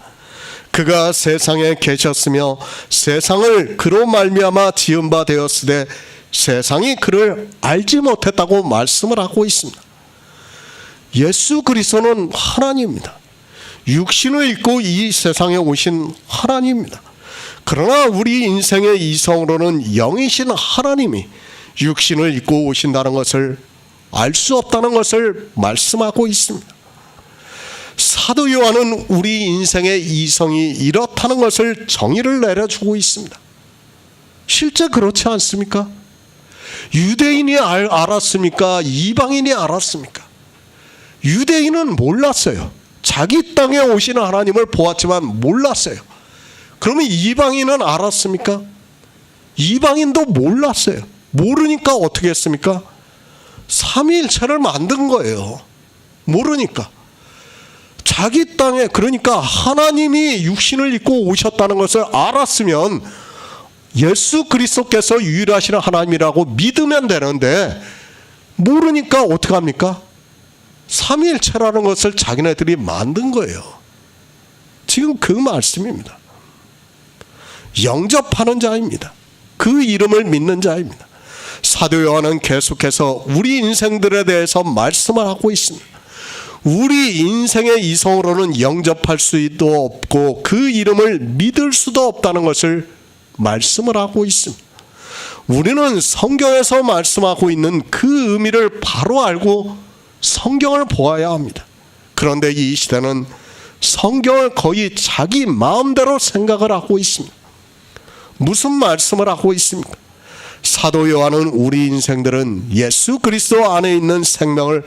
그가 세상에 계셨으며 세상을 그로 말미암아 지은 바 되었으되 세상이 그를 알지 못했다고 말씀을 하고 있습니다. 예수 그리스도는 하나님입니다. 육신을 입고 이 세상에 오신 하나님입니다. 그러나 우리 인생의 이성으로는 영이신 하나님이 육신을 입고 오신다는 것을 알 수 없다는 것을 말씀하고 있습니다. 사도 요한은 우리 인생의 이성이 이렇다는 것을 정의를 내려주고 있습니다. 실제 그렇지 않습니까? 유대인이 알았습니까? 이방인이 알았습니까? 유대인은 몰랐어요. 자기 땅에 오시는 하나님을 보았지만 몰랐어요. 그러면 이방인은 알았습니까? 이방인도 몰랐어요. 모르니까 어떻게 했습니까? 삼위일체를 만든 거예요. 모르니까. 자기 땅에, 그러니까 하나님이 육신을 입고 오셨다는 것을 알았으면 예수 그리스도께서 유일하신 하나님이라고 믿으면 되는데 모르니까 어떻게 합니까? 삼위일체라는 것을 자기네들이 만든 거예요. 지금 그 말씀입니다. 영접하는 자입니다. 그 이름을 믿는 자입니다. 사도 요한은 계속해서 우리 인생들에 대해서 말씀을 하고 있습니다. 우리 인생의 이성으로는 영접할 수도 없고 그 이름을 믿을 수도 없다는 것을 말씀을 하고 있습니다. 우리는 성경에서 말씀하고 있는 그 의미를 바로 알고 성경을 보아야 합니다. 그런데 이 시대는 성경을 거의 자기 마음대로 생각을 하고 있습니다. 무슨 말씀을 하고 있습니까? 사도 요한은 우리 인생들은 예수 그리스도 안에 있는 생명을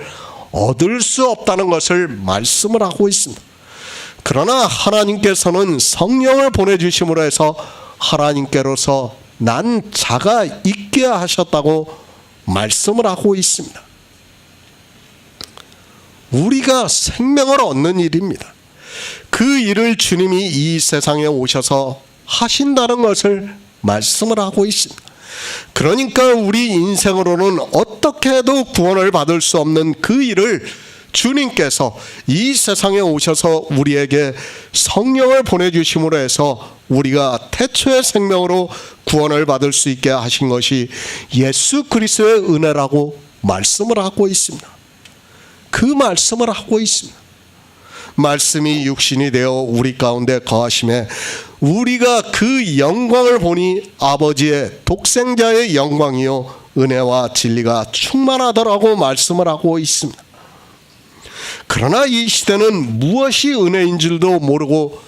얻을 수 없다는 것을 말씀을 하고 있습니다. 그러나 하나님께서는 성령을 보내주심으로 해서 하나님께로서 난 자가 있게 하셨다고 말씀을 하고 있습니다. 우리가 생명을 얻는 일입니다. 그 일을 주님이 이 세상에 오셔서 하신다는 것을 말씀을 하고 있습니다. 그러니까 우리 인생으로는 어떻게 해도 구원을 받을 수 없는 그 일을 주님께서 이 세상에 오셔서 우리에게 성령을 보내주심으로 해서 우리가 태초의 생명으로 구원을 받을 수 있게 하신 것이 예수 그리스도의 은혜라고 말씀을 하고 있습니다. 그 말씀을 하고 있습니다. 말씀이 육신이 되어 우리 가운데 거하심에 우리가 그 영광을 보니 아버지의 독생자의 영광이요 은혜와 진리가 충만하더라고 말씀을 하고 있습니다. 그러나 이 시대는 무엇이 은혜인 줄도 모르고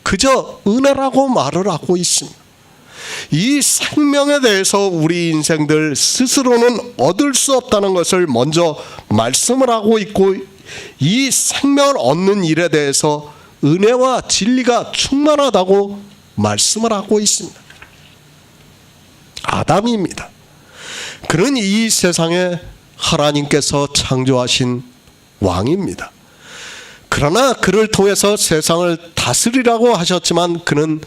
그저 은혜라고 말을 하고 있습니다. 이 생명에 대해서 우리 인생들 스스로는 얻을 수 없다는 것을 먼저 말씀을 하고 있고, 이 생명을 얻는 일에 대해서 은혜와 진리가 충만하다고 말씀을 하고 있습니다. 아담입니다. 그는 이 세상에 하나님께서 창조하신 왕입니다. 그러나 그를 통해서 세상을 다스리라고 하셨지만 그는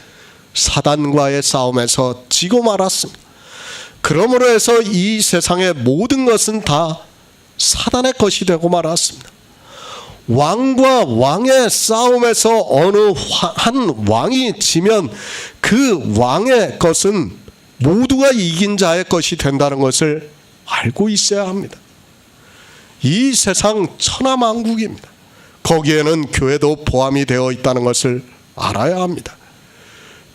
사단과의 싸움에서 지고 말았습니다. 그러므로 해서 이 세상의 모든 것은 다 사단의 것이 되고 말았습니다. 왕과 왕의 싸움에서 어느 한 왕이 지면 그 왕의 것은 모두가 이긴 자의 것이 된다는 것을 알고 있어야 합니다. 이 세상 천하만국입니다. 거기에는 교회도 포함이 되어 있다는 것을 알아야 합니다.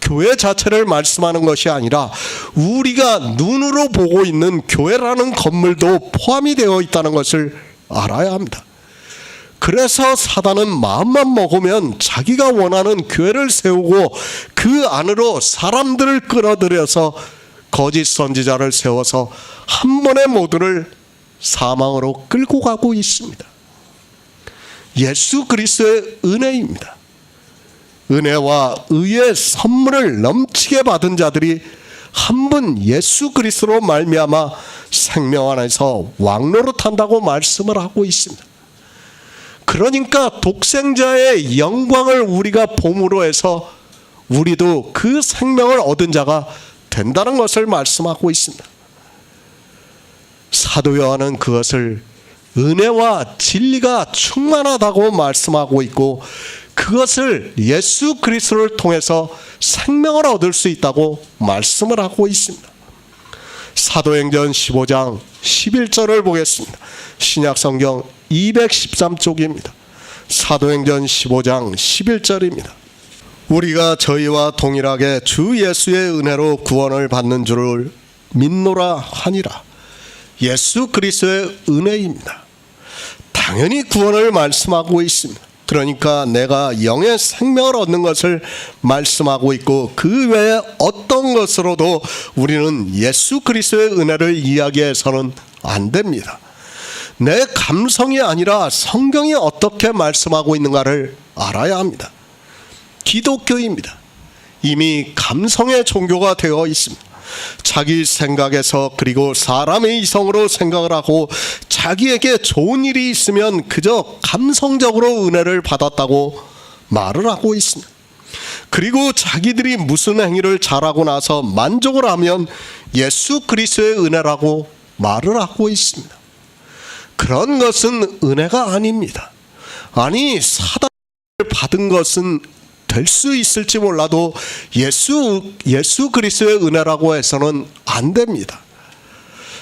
교회 자체를 말씀하는 것이 아니라 우리가 눈으로 보고 있는 교회라는 건물도 포함이 되어 있다는 것을 알아야 합니다. 그래서 사단은 마음만 먹으면 자기가 원하는 교회를 세우고 그 안으로 사람들을 끌어들여서 거짓 선지자를 세워서 한 번에 모두를 사망으로 끌고 가고 있습니다. 예수 그리스도의 은혜입니다. 은혜와 의의 선물을 넘치게 받은 자들이 한 분 예수 그리스도로 말미암아 생명 안에서 왕노릇한다고 말씀을 하고 있습니다. 그러니까 독생자의 영광을 우리가 봄으로 해서 우리도 그 생명을 얻은 자가 된다는 것을 말씀하고 있습니다. 사도 요한은 그것을 은혜와 진리가 충만하다고 말씀하고 있고, 그것을 예수 그리스도를 통해서 생명을 얻을 수 있다고 말씀을 하고 있습니다. 사도행전 15장 11절을 보겠습니다. 신약성경 213쪽입니다. 사도행전 15장 11절입니다. 우리가 저희와 동일하게 주 예수의 은혜로 구원을 받는 줄을 믿노라 하니라. 예수 그리스도의 은혜입니다. 당연히 구원을 말씀하고 있습니다. 그러니까 내가 영의 생명을 얻는 것을 말씀하고 있고, 그 외에 어떤 것으로도 우리는 예수 그리스도의 은혜를 이야기해서는 안 됩니다. 내 감성이 아니라 성경이 어떻게 말씀하고 있는가를 알아야 합니다. 기독교입니다. 이미 감성의 종교가 되어 있습니다. 자기 생각에서, 그리고 사람의 이성으로 생각을 하고 자기에게 좋은 일이 있으면 그저 감성적으로 은혜를 받았다고 말을 하고 있습니다. 그리고 자기들이 무슨 행위를 잘하고 나서 만족을 하면 예수 그리스도의 은혜라고 말을 하고 있습니다. 그런 것은 은혜가 아닙니다. 아니, 사단을 받은 것은 될 수 있을지 몰라도 예수 그리스도의 은혜라고 해서는 안 됩니다.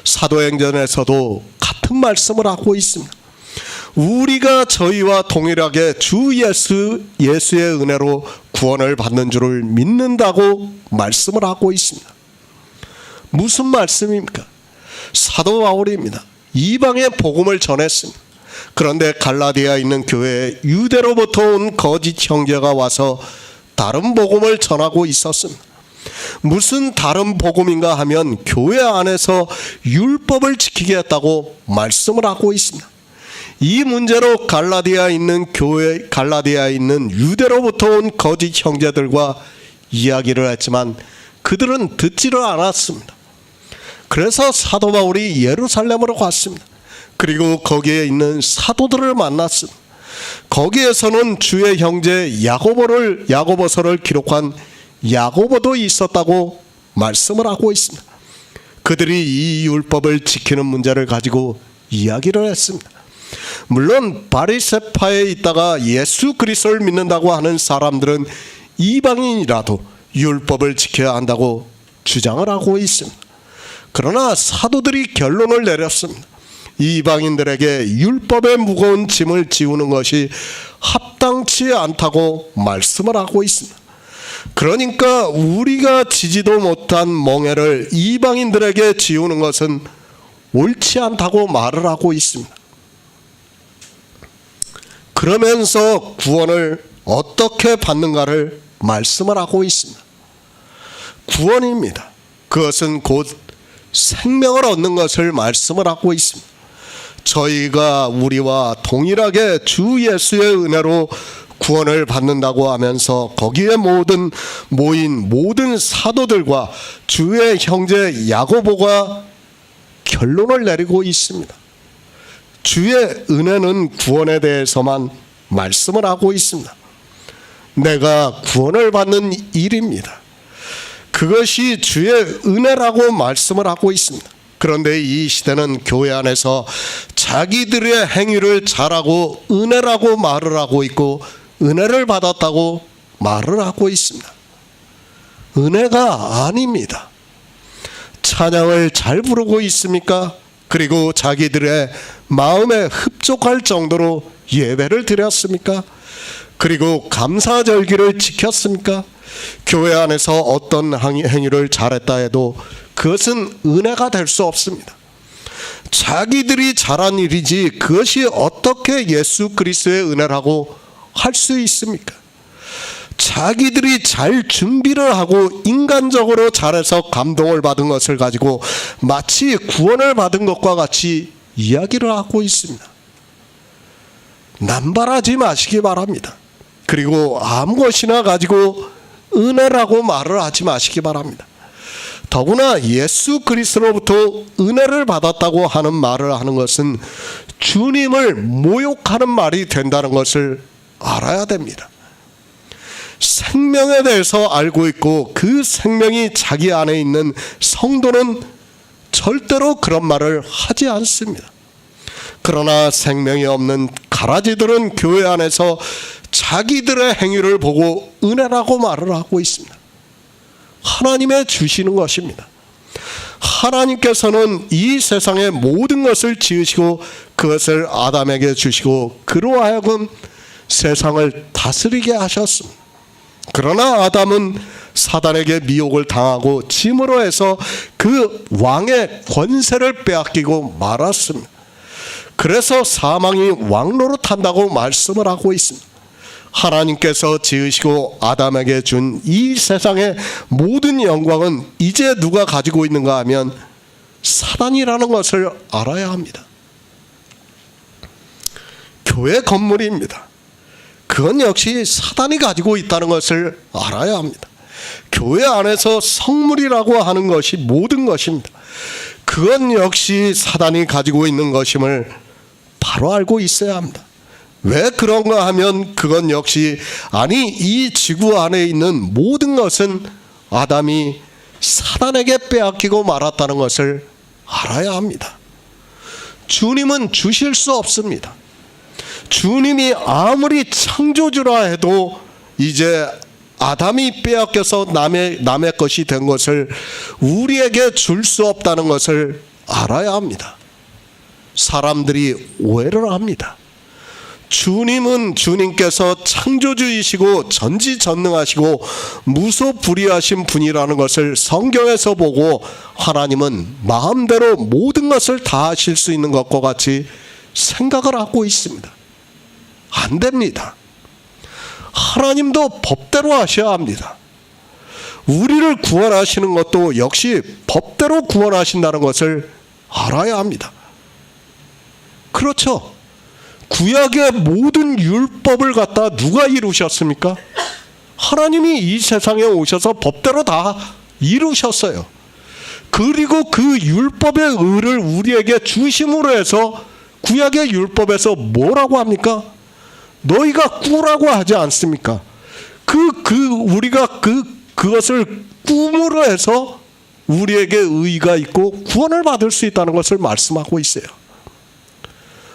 사도행전에서도 같은 말씀을 하고 있습니다. 우리가 저희와 동일하게 주 예수의 은혜로 구원을 받는 줄을 믿는다고 말씀을 하고 있습니다. 무슨 말씀입니까? 사도 바울입니다. 이방의 복음을 전했습니다. 그런데 갈라디아에 있는 교회에 유대로부터 온 거짓 형제가 와서 다른 복음을 전하고 있었습니다. 무슨 다른 복음인가 하면 교회 안에서 율법을 지키겠다고 말씀을 하고 있습니다. 이 문제로 갈라디아에 있는 유대로부터 온 거짓 형제들과 이야기를 했지만 그들은 듣지를 않았습니다. 그래서 사도 바울이 예루살렘으로 갔습니다. 그리고 거기에 있는 사도들을 만났습니다. 거기에서는 주의 형제 야고보서를 기록한 야고보도 있었다고 말씀을 하고 있습니다. 그들이 이 율법을 지키는 문제를 가지고 이야기를 했습니다. 물론 바리새파에 있다가 예수 그리스도를 믿는다고 하는 사람들은 이방인이라도 율법을 지켜야 한다고 주장을 하고 있습니다. 그러나 사도들이 결론을 내렸습니다. 이방인들에게 율법의 무거운 짐을 지우는 것이 합당치 않다고 말씀을 하고 있습니다. 그러니까 우리가 지지도 못한 멍에를 이방인들에게 지우는 것은 옳지 않다고 말을 하고 있습니다. 그러면서 구원을 어떻게 받는가를 말씀을 하고 있습니다. 구원입니다. 그것은 곧 생명을 얻는 것을 말씀을 하고 있습니다. 저희가 우리와 동일하게 주 예수의 은혜로 구원을 받는다고 하면서 거기에 모인 모든 사도들과 주의 형제 야고보가 결론을 내리고 있습니다. 주의 은혜는 구원에 대해서만 말씀을 하고 있습니다. 내가 구원을 받는 일입니다. 그것이 주의 은혜라고 말씀을 하고 있습니다. 그런데 이 시대는 교회 안에서 자기들의 행위를 잘하고 은혜라고 말을 하고 있고 은혜를 받았다고 말을 하고 있습니다. 은혜가 아닙니다. 찬양을 잘 부르고 있습니까? 그리고 자기들의 마음에 흡족할 정도로 예배를 드렸습니까? 그리고 감사절기를 지켰습니까? 교회 안에서 어떤 행위를 잘했다 해도 그것은 은혜가 될 수 없습니다. 자기들이 잘한 일이지 그것이 어떻게 예수 그리스도의 은혜라고 할 수 있습니까? 자기들이 잘 준비를 하고 인간적으로 잘해서 감동을 받은 것을 가지고 마치 구원을 받은 것과 같이 이야기를 하고 있습니다. 남발하지 마시기 바랍니다. 그리고 아무 것이나 가지고 은혜라고 말을 하지 마시기 바랍니다. 더구나 예수 그리스도로부터 은혜를 받았다고 하는 말을 하는 것은 주님을 모욕하는 말이 된다는 것을 알아야 됩니다. 생명에 대해서 알고 있고 그 생명이 자기 안에 있는 성도는 절대로 그런 말을 하지 않습니다. 그러나 생명이 없는 가라지들은 교회 안에서 자기들의 행위를 보고 은혜라고 말을 하고 있습니다. 하나님의 주시는 것입니다. 하나님께서는 이 세상의 모든 것을 지으시고 그것을 아담에게 주시고 그로 하여금 세상을 다스리게 하셨습니다. 그러나 아담은 사단에게 미혹을 당하고 짐으로 해서 그 왕의 권세를 빼앗기고 말았습니다. 그래서 사망이 왕노릇한다고 말씀을 하고 있습니다. 하나님께서 지으시고 아담에게 준 이 세상의 모든 영광은 이제 누가 가지고 있는가 하면 사단이라는 것을 알아야 합니다. 교회 건물입니다. 그건 역시 사단이 가지고 있다는 것을 알아야 합니다. 교회 안에서 성물이라고 하는 것이 모든 것입니다. 그건 역시 사단이 가지고 있는 것임을 바로 알고 있어야 합니다. 왜 그런가 하면 그건 역시 이 지구 안에 있는 모든 것은 아담이 사단에게 빼앗기고 말았다는 것을 알아야 합니다. 주님은 주실 수 없습니다. 주님이 아무리 창조주라 해도 이제 아담이 빼앗겨서 남의 것이 된 것을 우리에게 줄 수 없다는 것을 알아야 합니다. 사람들이 오해를 합니다. 주님께서 창조주이시고 전지전능하시고 무소불위하신 분이라는 것을 성경에서 보고 하나님은 마음대로 모든 것을 다 하실 수 있는 것과 같이 생각을 하고 있습니다. 안 됩니다. 하나님도 법대로 하셔야 합니다. 우리를 구원하시는 것도 역시 법대로 구원하신다는 것을 알아야 합니다. 그렇죠. 구약의 모든 율법을 갖다 누가 이루셨습니까? 하나님이 이 세상에 오셔서 법대로 다 이루셨어요. 그리고 그 율법의 의를 우리에게 주심으로 해서 구약의 율법에서 뭐라고 합니까? 너희가 꾸라고 하지 않습니까? 우리가 그것을 꿈으로 해서 우리에게 의의가 있고 구원을 받을 수 있다는 것을 말씀하고 있어요.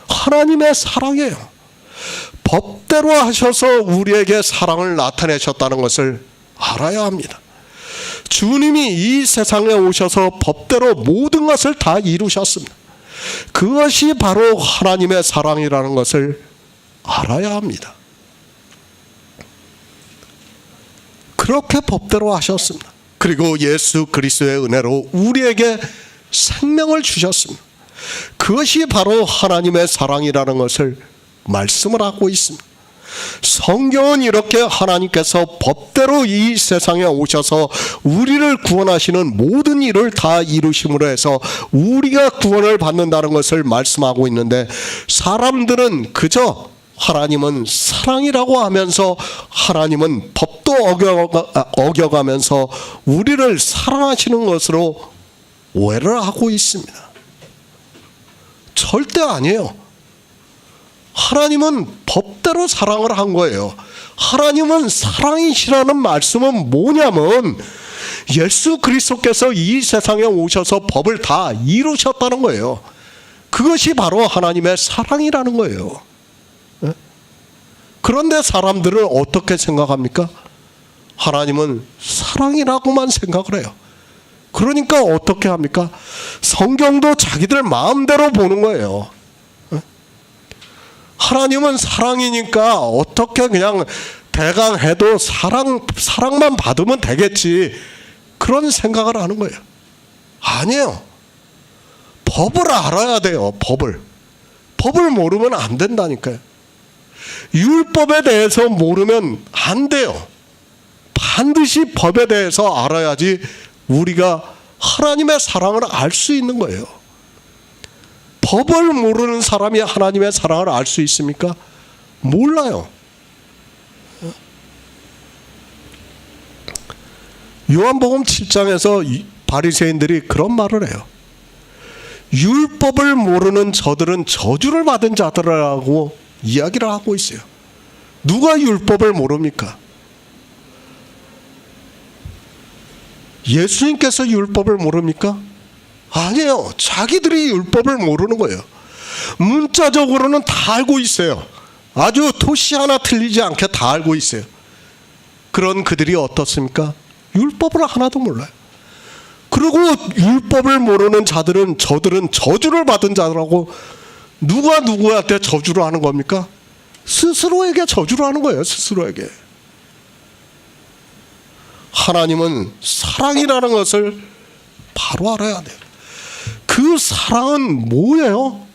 하나님의 사랑이에요. 법대로 하셔서 우리에게 사랑을 나타내셨다는 것을 알아야 합니다. 주님이 이 세상에 오셔서 법대로 모든 것을 다 이루셨습니다. 그것이 바로 하나님의 사랑이라는 것을 알아야 합니다. 그렇게 법대로 하셨습니다. 그리고 예수 그리스도의 은혜로 우리에게 생명을 주셨습니다. 그것이 바로 하나님의 사랑이라는 것을 말씀을 하고 있습니다. 성경은 이렇게 하나님께서 법대로 이 세상에 오셔서 우리를 구원하시는 모든 일을 다 이루심으로 해서 우리가 구원을 받는다는 것을 말씀하고 있는데, 사람들은 그저 하나님은 사랑이라고 하면서 하나님은 법도 어겨가면서 우리를 사랑하시는 것으로 오해를 하고 있습니다. 절대 아니에요. 하나님은 법대로 사랑을 한 거예요. 하나님은 사랑이시라는 말씀은 뭐냐면 예수 그리스도께서 이 세상에 오셔서 법을 다 이루셨다는 거예요. 그것이 바로 하나님의 사랑이라는 거예요. 그런데 사람들은 어떻게 생각합니까? 하나님은 사랑이라고만 생각을 해요. 그러니까 어떻게 합니까? 성경도 자기들 마음대로 보는 거예요. 하나님은 사랑이니까 어떻게 그냥 대강 해도 사랑만 받으면 되겠지, 그런 생각을 하는 거예요. 아니에요. 법을 알아야 돼요. 법을 모르면 안 된다니까요. 율법에 대해서 모르면 안 돼요. 반드시 법에 대해서 알아야지 우리가 하나님의 사랑을 알 수 있는 거예요. 법을 모르는 사람이 하나님의 사랑을 알 수 있습니까? 몰라요. 요한복음 7장에서 바리새인들이 그런 말을 해요. 율법을 모르는 저들은 저주를 받은 자들이라고 이야기를 하고 있어요. 누가 율법을 모릅니까? 예수님께서 율법을 모릅니까? 아니에요. 자기들이 율법을 모르는 거예요. 문자적으로는 다 알고 있어요. 아주 토시 하나 틀리지 않게 다 알고 있어요. 그런 그들이 어떻습니까? 율법을 하나도 몰라요. 그리고 율법을 모르는 저들은 저주를 받은 자라고, 누가 누구한테 저주를 하는 겁니까? 스스로에게 저주를 하는 거예요. 스스로에게. 하나님은 사랑이라는 것을 바로 알아야 돼요. 그 사랑은 뭐예요?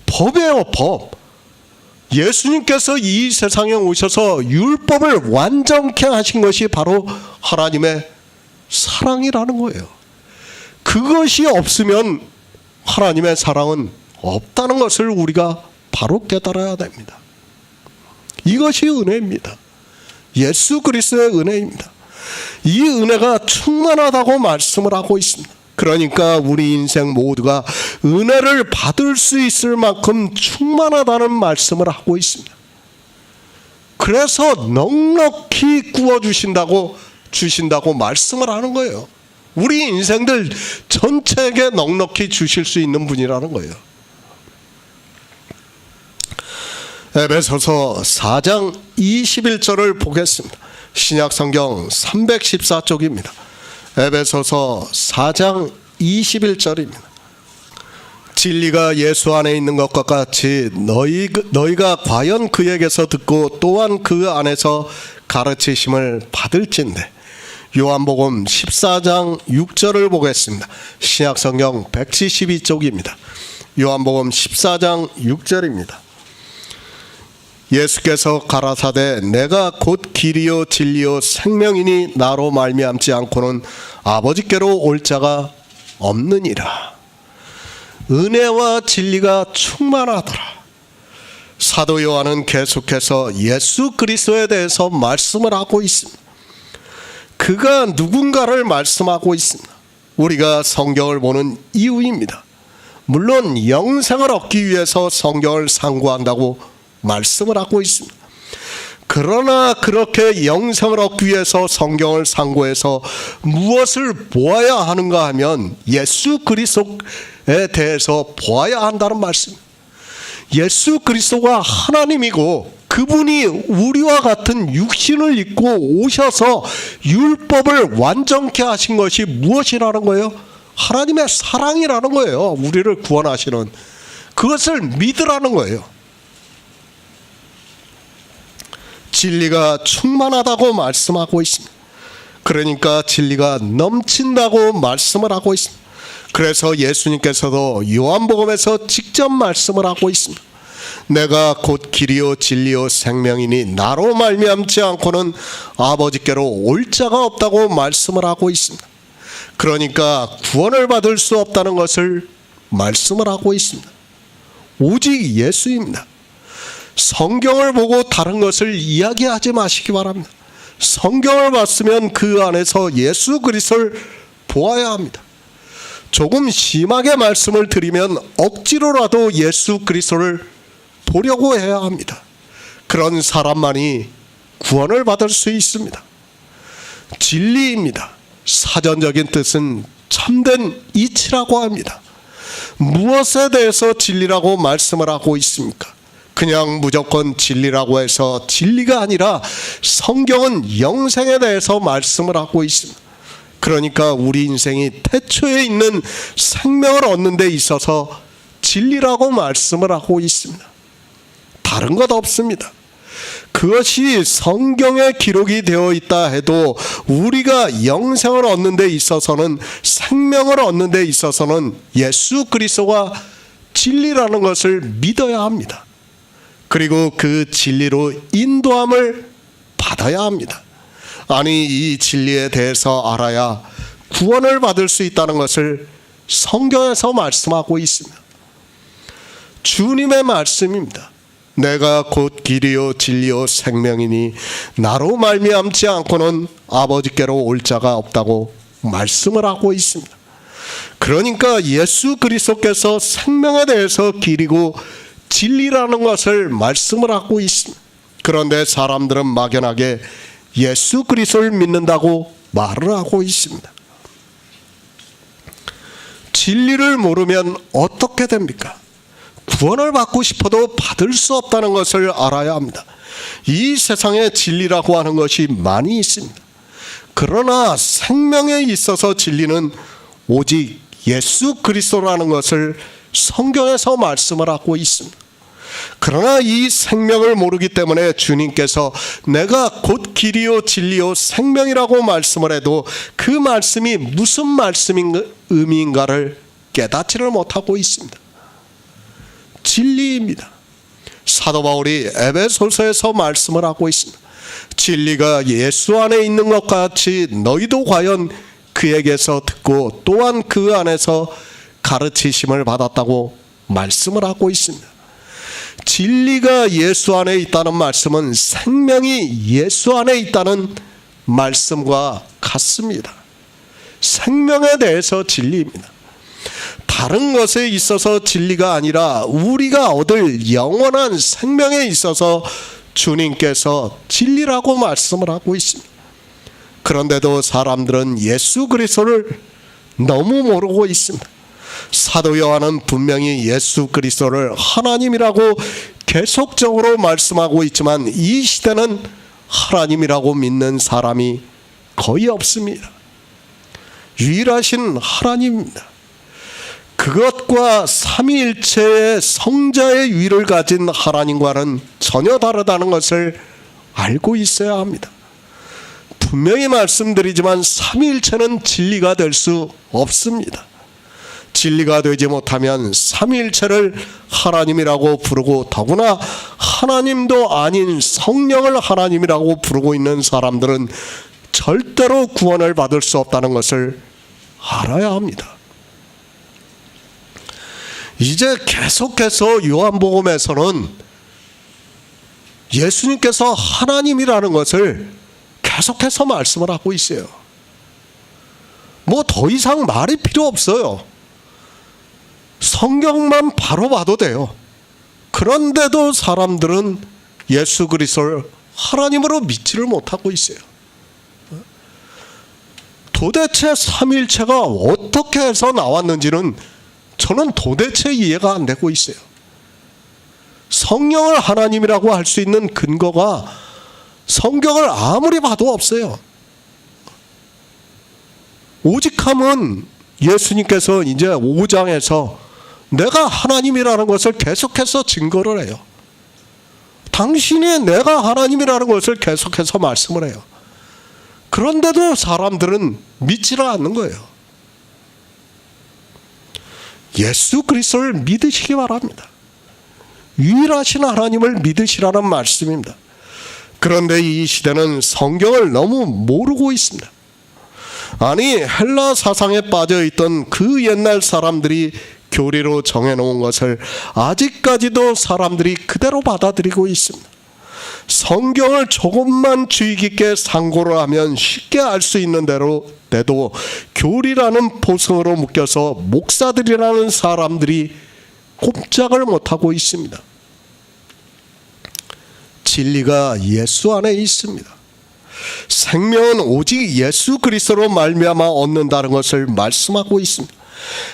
법이에요. 법. 예수님께서 이 세상에 오셔서 율법을 완전케 하신 것이 바로 하나님의 사랑이라는 거예요. 그것이 없으면 하나님의 사랑은 없다는 것을 우리가 바로 깨달아야 됩니다. 이것이 은혜입니다. 예수 그리스도의 은혜입니다. 이 은혜가 충만하다고 말씀을 하고 있습니다. 그러니까 우리 인생 모두가 은혜를 받을 수 있을 만큼 충만하다는 말씀을 하고 있습니다. 그래서 넉넉히 구워주신다고 말씀을 하는 거예요. 우리 인생들 전체에게 넉넉히 주실 수 있는 분이라는 거예요. 에베소서 4장 21절을 보겠습니다. 신약성경 314쪽입니다. 에베소서 4장 21절입니다. 진리가 예수 안에 있는 것과 같이 너희가 과연 그에게서 듣고 또한 그 안에서 가르치심을 받을진대. 요한복음 14장 6절을 보겠습니다. 신약성경 172쪽입니다. 요한복음 14장 6절입니다. 예수께서 가라사대 내가 곧 길이요 진리요 생명이니 나로 말미암지 않고는 아버지께로 올 자가 없느니라. 은혜와 진리가 충만하더라. 사도 요한은 계속해서 예수 그리스도에 대해서 말씀을 하고 있습니다. 그가 누군가를 말씀하고 있습니다. 우리가 성경을 보는 이유입니다. 물론 영생을 얻기 위해서 성경을 상고한다고 말씀을 하고 있습니다. 그러나 그렇게 영생을 얻기 위해서 성경을 상고해서 무엇을 보아야 하는가 하면 예수 그리스도에 대해서 보아야 한다는 말씀입니다. 예수 그리스도가 하나님이고 그분이 우리와 같은 육신을 입고 오셔서 율법을 완전케 하신 것이 무엇이라는 거예요? 하나님의 사랑이라는 거예요. 우리를 구원하시는 그것을 믿으라는 거예요. 진리가 충만하다고 말씀하고 있습니다. 그러니까 진리가 넘친다고 말씀을 하고 있습니다. 그래서 예수님께서도 요한복음에서 직접 말씀을 하고 있습니다. 내가 곧 길이요 진리요 생명이니 나로 말미암지 않고는 아버지께로 올 자가 없다고 말씀을 하고 있습니다. 그러니까 구원을 받을 수 없다는 것을 말씀을 하고 있습니다. 오직 예수입니다. 성경을 보고 다른 것을 이야기하지 마시기 바랍니다. 성경을 봤으면 그 안에서 예수 그리스도를 보아야 합니다. 조금 심하게 말씀을 드리면 억지로라도 예수 그리스도를 보려고 해야 합니다. 그런 사람만이 구원을 받을 수 있습니다. 진리입니다. 사전적인 뜻은 참된 이치라고 합니다. 무엇에 대해서 진리라고 말씀을 하고 있습니까? 그냥 무조건 진리라고 해서 진리가 아니라 성경은 영생에 대해서 말씀을 하고 있습니다. 그러니까 우리 인생이 태초에 있는 생명을 얻는 데 있어서 진리라고 말씀을 하고 있습니다. 다른 것 없습니다. 그것이 성경에 기록이 되어 있다 해도 우리가 영생을 얻는 데 있어서는 생명을 얻는 데 있어서는 예수 그리스도가 진리라는 것을 믿어야 합니다. 그리고 그 진리로 인도함을 받아야 합니다. 아니 이 진리에 대해서 알아야 구원을 받을 수 있다는 것을 성경에서 말씀하고 있습니다. 주님의 말씀입니다. 내가 곧 길이요 진리요 생명이니 나로 말미암지 않고는 아버지께로 올 자가 없다고 말씀을 하고 있습니다. 그러니까 예수 그리스도께서 생명에 대해서 길이고 진리라는 것을 말씀을 하고 있습니다. 그런데 사람들은 막연하게 예수 그리스도를 믿는다고 말을 하고 있습니다. 진리를 모르면 어떻게 됩니까? 구원을 받고 싶어도 받을 수 없다는 것을 알아야 합니다. 이 세상에 진리라고 하는 것이 많이 있습니다. 그러나 생명에 있어서 진리는 오직 예수 그리스도라는 것을 성경에서 말씀을 하고 있습니다. 그러나 이 생명을 모르기 때문에 주님께서 내가 곧 길이요 진리요 생명이라고 말씀을 해도 그 말씀이 무슨 의미인가를 깨닫지를 못하고 있습니다. 진리입니다. 사도 바울이 에베소서에서 말씀을 하고 있습니다. 진리가 예수 안에 있는 것 같이 너희도 과연 그에게서 듣고 또한 그 안에서 가르치심을 받았다고 말씀을 하고 있습니다. 진리가 예수 안에 있다는 말씀은 생명이 예수 안에 있다는 말씀과 같습니다. 생명에 대해서 진리입니다. 다른 것에 있어서 진리가 아니라 우리가 얻을 영원한 생명에 있어서 주님께서 진리라고 말씀을 하고 있습니다. 그런데도 사람들은 예수 그리스도를 너무 모르고 있습니다. 사도 요한은 분명히 예수 그리스도를 하나님이라고 계속적으로 말씀하고 있지만 이 시대는 하나님이라고 믿는 사람이 거의 없습니다. 유일하신 하나님입니다. 그것과 삼위일체의 성자의 위를 가진 하나님과는 전혀 다르다는 것을 알고 있어야 합니다. 분명히 말씀드리지만 삼위일체는 진리가 될 수 없습니다. 진리가 되지 못하면 삼위일체를 하나님이라고 부르고 더구나 하나님도 아닌 성령을 하나님이라고 부르고 있는 사람들은 절대로 구원을 받을 수 없다는 것을 알아야 합니다. 이제 계속해서 요한복음에서는 예수님께서 하나님이라는 것을 계속해서 말씀을 하고 있어요. 뭐 더 이상 말이 필요 없어요. 성경만 바로 봐도 돼요. 그런데도 사람들은 예수 그리스도를 하나님으로 믿지를 못하고 있어요. 도대체 삼위일체가 어떻게 해서 나왔는지는 저는 도대체 이해가 안 되고 있어요. 성령을 하나님이라고 할 수 있는 근거가 성경을 아무리 봐도 없어요. 오직하면 예수님께서 이제 5장에서 내가 하나님이라는 것을 계속해서 증거를 해요. 당신이 내가 하나님이라는 것을 계속해서 말씀을 해요. 그런데도 사람들은 믿지를 않는 거예요. 예수 그리스도를 믿으시기 바랍니다. 유일하신 하나님을 믿으시라는 말씀입니다. 그런데 이 시대는 성경을 너무 모르고 있습니다. 아니, 헬라 사상에 빠져있던 그 옛날 사람들이 교리로 정해놓은 것을 아직까지도 사람들이 그대로 받아들이고 있습니다. 성경을 조금만 주의 깊게 상고를 하면 쉽게 알 수 있는 대로 교리라는 보석으로 묶여서 목사들이라는 사람들이 꼼짝을 못하고 있습니다. 진리가 예수 안에 있습니다. 생명은 오직 예수 그리스도로 말미암아 얻는다는 것을 말씀하고 있습니다.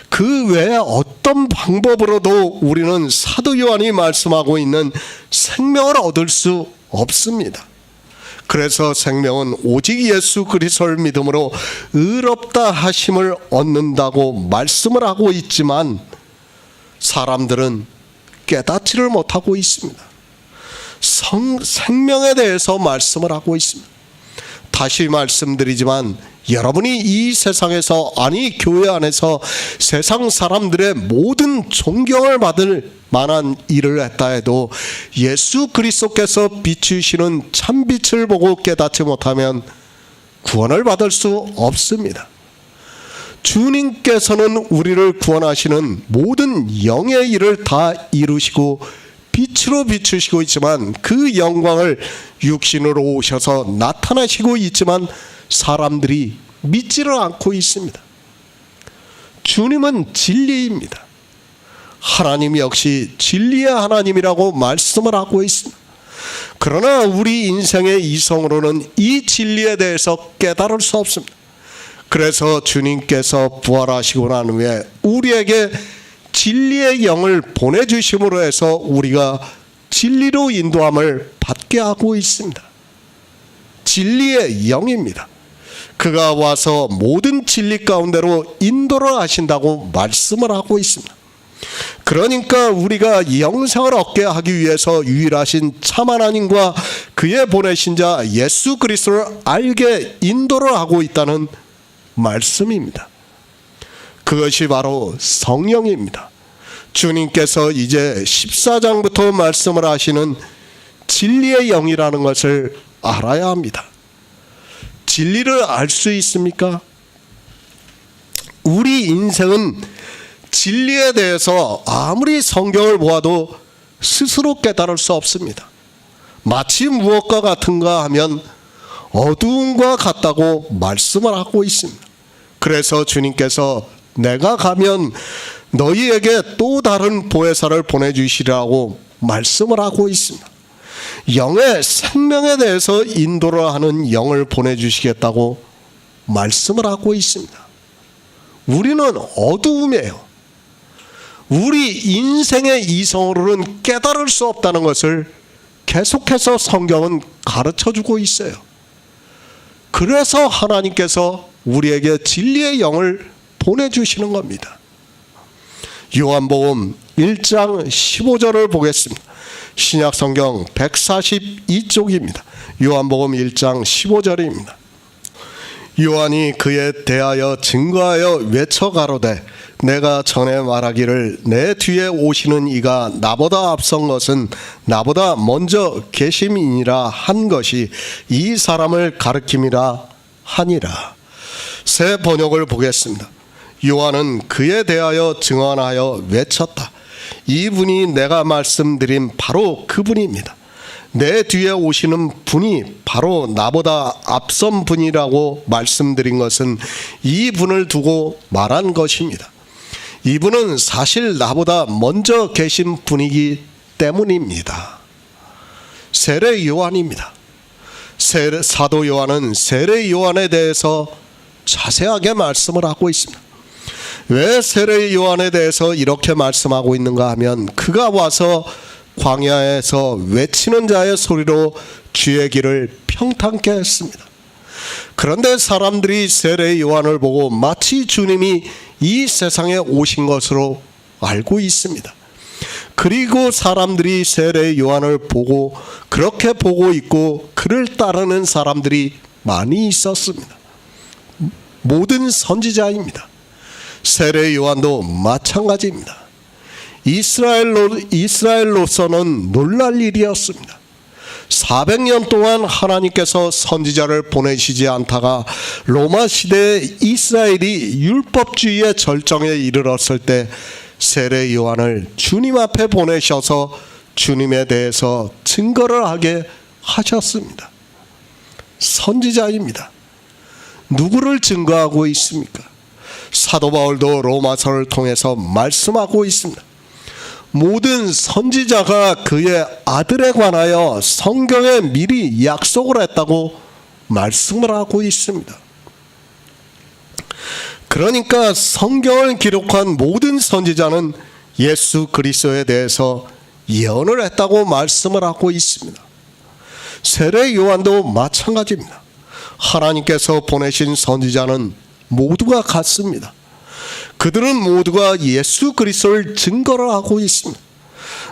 그 외에 어떤 방법으로도 우리는 사도 요한이 말씀하고 있는 생명을 얻을 수 없습니다. 그래서 생명은 오직 예수 그리스도를 믿음으로 의롭다 하심을 얻는다고 말씀을 하고 있지만 사람들은 깨닫지를 못하고 있습니다. 생명에 대해서 말씀을 하고 있습니다. 다시 말씀드리지만 여러분이 이 세상에서, 아니 교회 안에서 세상 사람들의 모든 존경을 받을 만한 일을 했다 해도 예수 그리스도께서 비추시는 참빛을 보고 깨닫지 못하면 구원을 받을 수 없습니다. 주님께서는 우리를 구원하시는 모든 영의 일을 다 이루시고 빛으로 비추시고 있지만 그 영광을 육신으로 오셔서 나타나시고 있지만 사람들이 믿지를 않고 있습니다. 주님은 진리입니다. 하나님 역시 진리의 하나님이라고 말씀을 하고 있습니다. 그러나 우리 인생의 이성으로는 이 진리에 대해서 깨달을 수 없습니다. 그래서 주님께서 부활하시고 난 후에 우리에게 진리의 영을 보내주심으로 해서 우리가 진리로 인도함을 받게 하고 있습니다. 진리의 영입니다. 그가 와서 모든 진리 가운데로 인도를 하신다고 말씀을 하고 있습니다. 그러니까 우리가 영생을 얻게 하기 위해서 유일하신 참 하나님과 그의 보내신 자 예수 그리스도를 알게 인도를 하고 있다는 말씀입니다. 그것이 바로 성령입니다. 주님께서 이제 14장부터 말씀을 하시는 진리의 영이라는 것을 알아야 합니다. 진리를 알 수 있습니까? 우리 인생은 진리에 대해서 아무리 성경을 보아도 스스로 깨달을 수 없습니다. 마치 무엇과 같은가 하면 어두움과 같다고 말씀을 하고 있습니다. 그래서 주님께서 내가 가면 너희에게 또 다른 보혜사를 보내주시라고 말씀을 하고 있습니다. 영의 생명에 대해서 인도를 하는 영을 보내주시겠다고 말씀을 하고 있습니다. 우리는 어두움이에요. 우리 인생의 이성으로는 깨달을 수 없다는 것을 계속해서 성경은 가르쳐주고 있어요. 그래서 하나님께서 우리에게 진리의 영을 보내주시는 겁니다. 요한복음 1장 15절을 보겠습니다. 신약성경 142쪽입니다. 요한복음 1장 15절입니다. 요한이 그에 대하여 증거하여 외쳐 가로되 내가 전에 말하기를 내 뒤에 오시는 이가 나보다 앞선 것은 나보다 먼저 계심이니라 한 것이 이 사람을 가리킴이라 하니라. 새 번역을 보겠습니다. 요한은 그에 대하여 증언하여 외쳤다. 이분이 내가 말씀드린 바로 그분입니다. 내 뒤에 오시는 분이 바로 나보다 앞선 분이라고 말씀드린 것은 이 분을 두고 말한 것입니다. 이분은 사실 나보다 먼저 계신 분이기 때문입니다. 세례 요한입니다. 사도 요한은 세례 요한에 대해서 자세하게 말씀을 하고 있습니다. 왜 세례 요한에 대해서 이렇게 말씀하고 있는가 하면 그가 와서 광야에서 외치는 자의 소리로 주의 길을 평탄케 했습니다. 그런데 사람들이 세례 요한을 보고 마치 주님이 이 세상에 오신 것으로 알고 있습니다. 그리고 사람들이 세례 요한을 보고 그렇게 보고 있고 그를 따르는 사람들이 많이 있었습니다. 모든 선지자입니다. 세례 요한도 마찬가지입니다. 이스라엘로서는 놀랄 일이었습니다. 400년 동안 하나님께서 선지자를 보내시지 않다가 로마 시대에 이스라엘이 율법주의의 절정에 이르렀을 때 세례 요한을 주님 앞에 보내셔서 주님에 대해서 증거를 하게 하셨습니다. 선지자입니다. 누구를 증거하고 있습니까? 사도 바울도 로마서를 통해서 말씀하고 있습니다. 모든 선지자가 그의 아들에 관하여 성경에 미리 약속을 했다고 말씀을 하고 있습니다. 그러니까 성경을 기록한 모든 선지자는 예수 그리스도에 대해서 예언을 했다고 말씀을 하고 있습니다. 세례 요한도 마찬가지입니다. 하나님께서 보내신 선지자는 모두가 같습니다. 그들은 모두가 예수 그리스도를 증거를 하고 있습니다.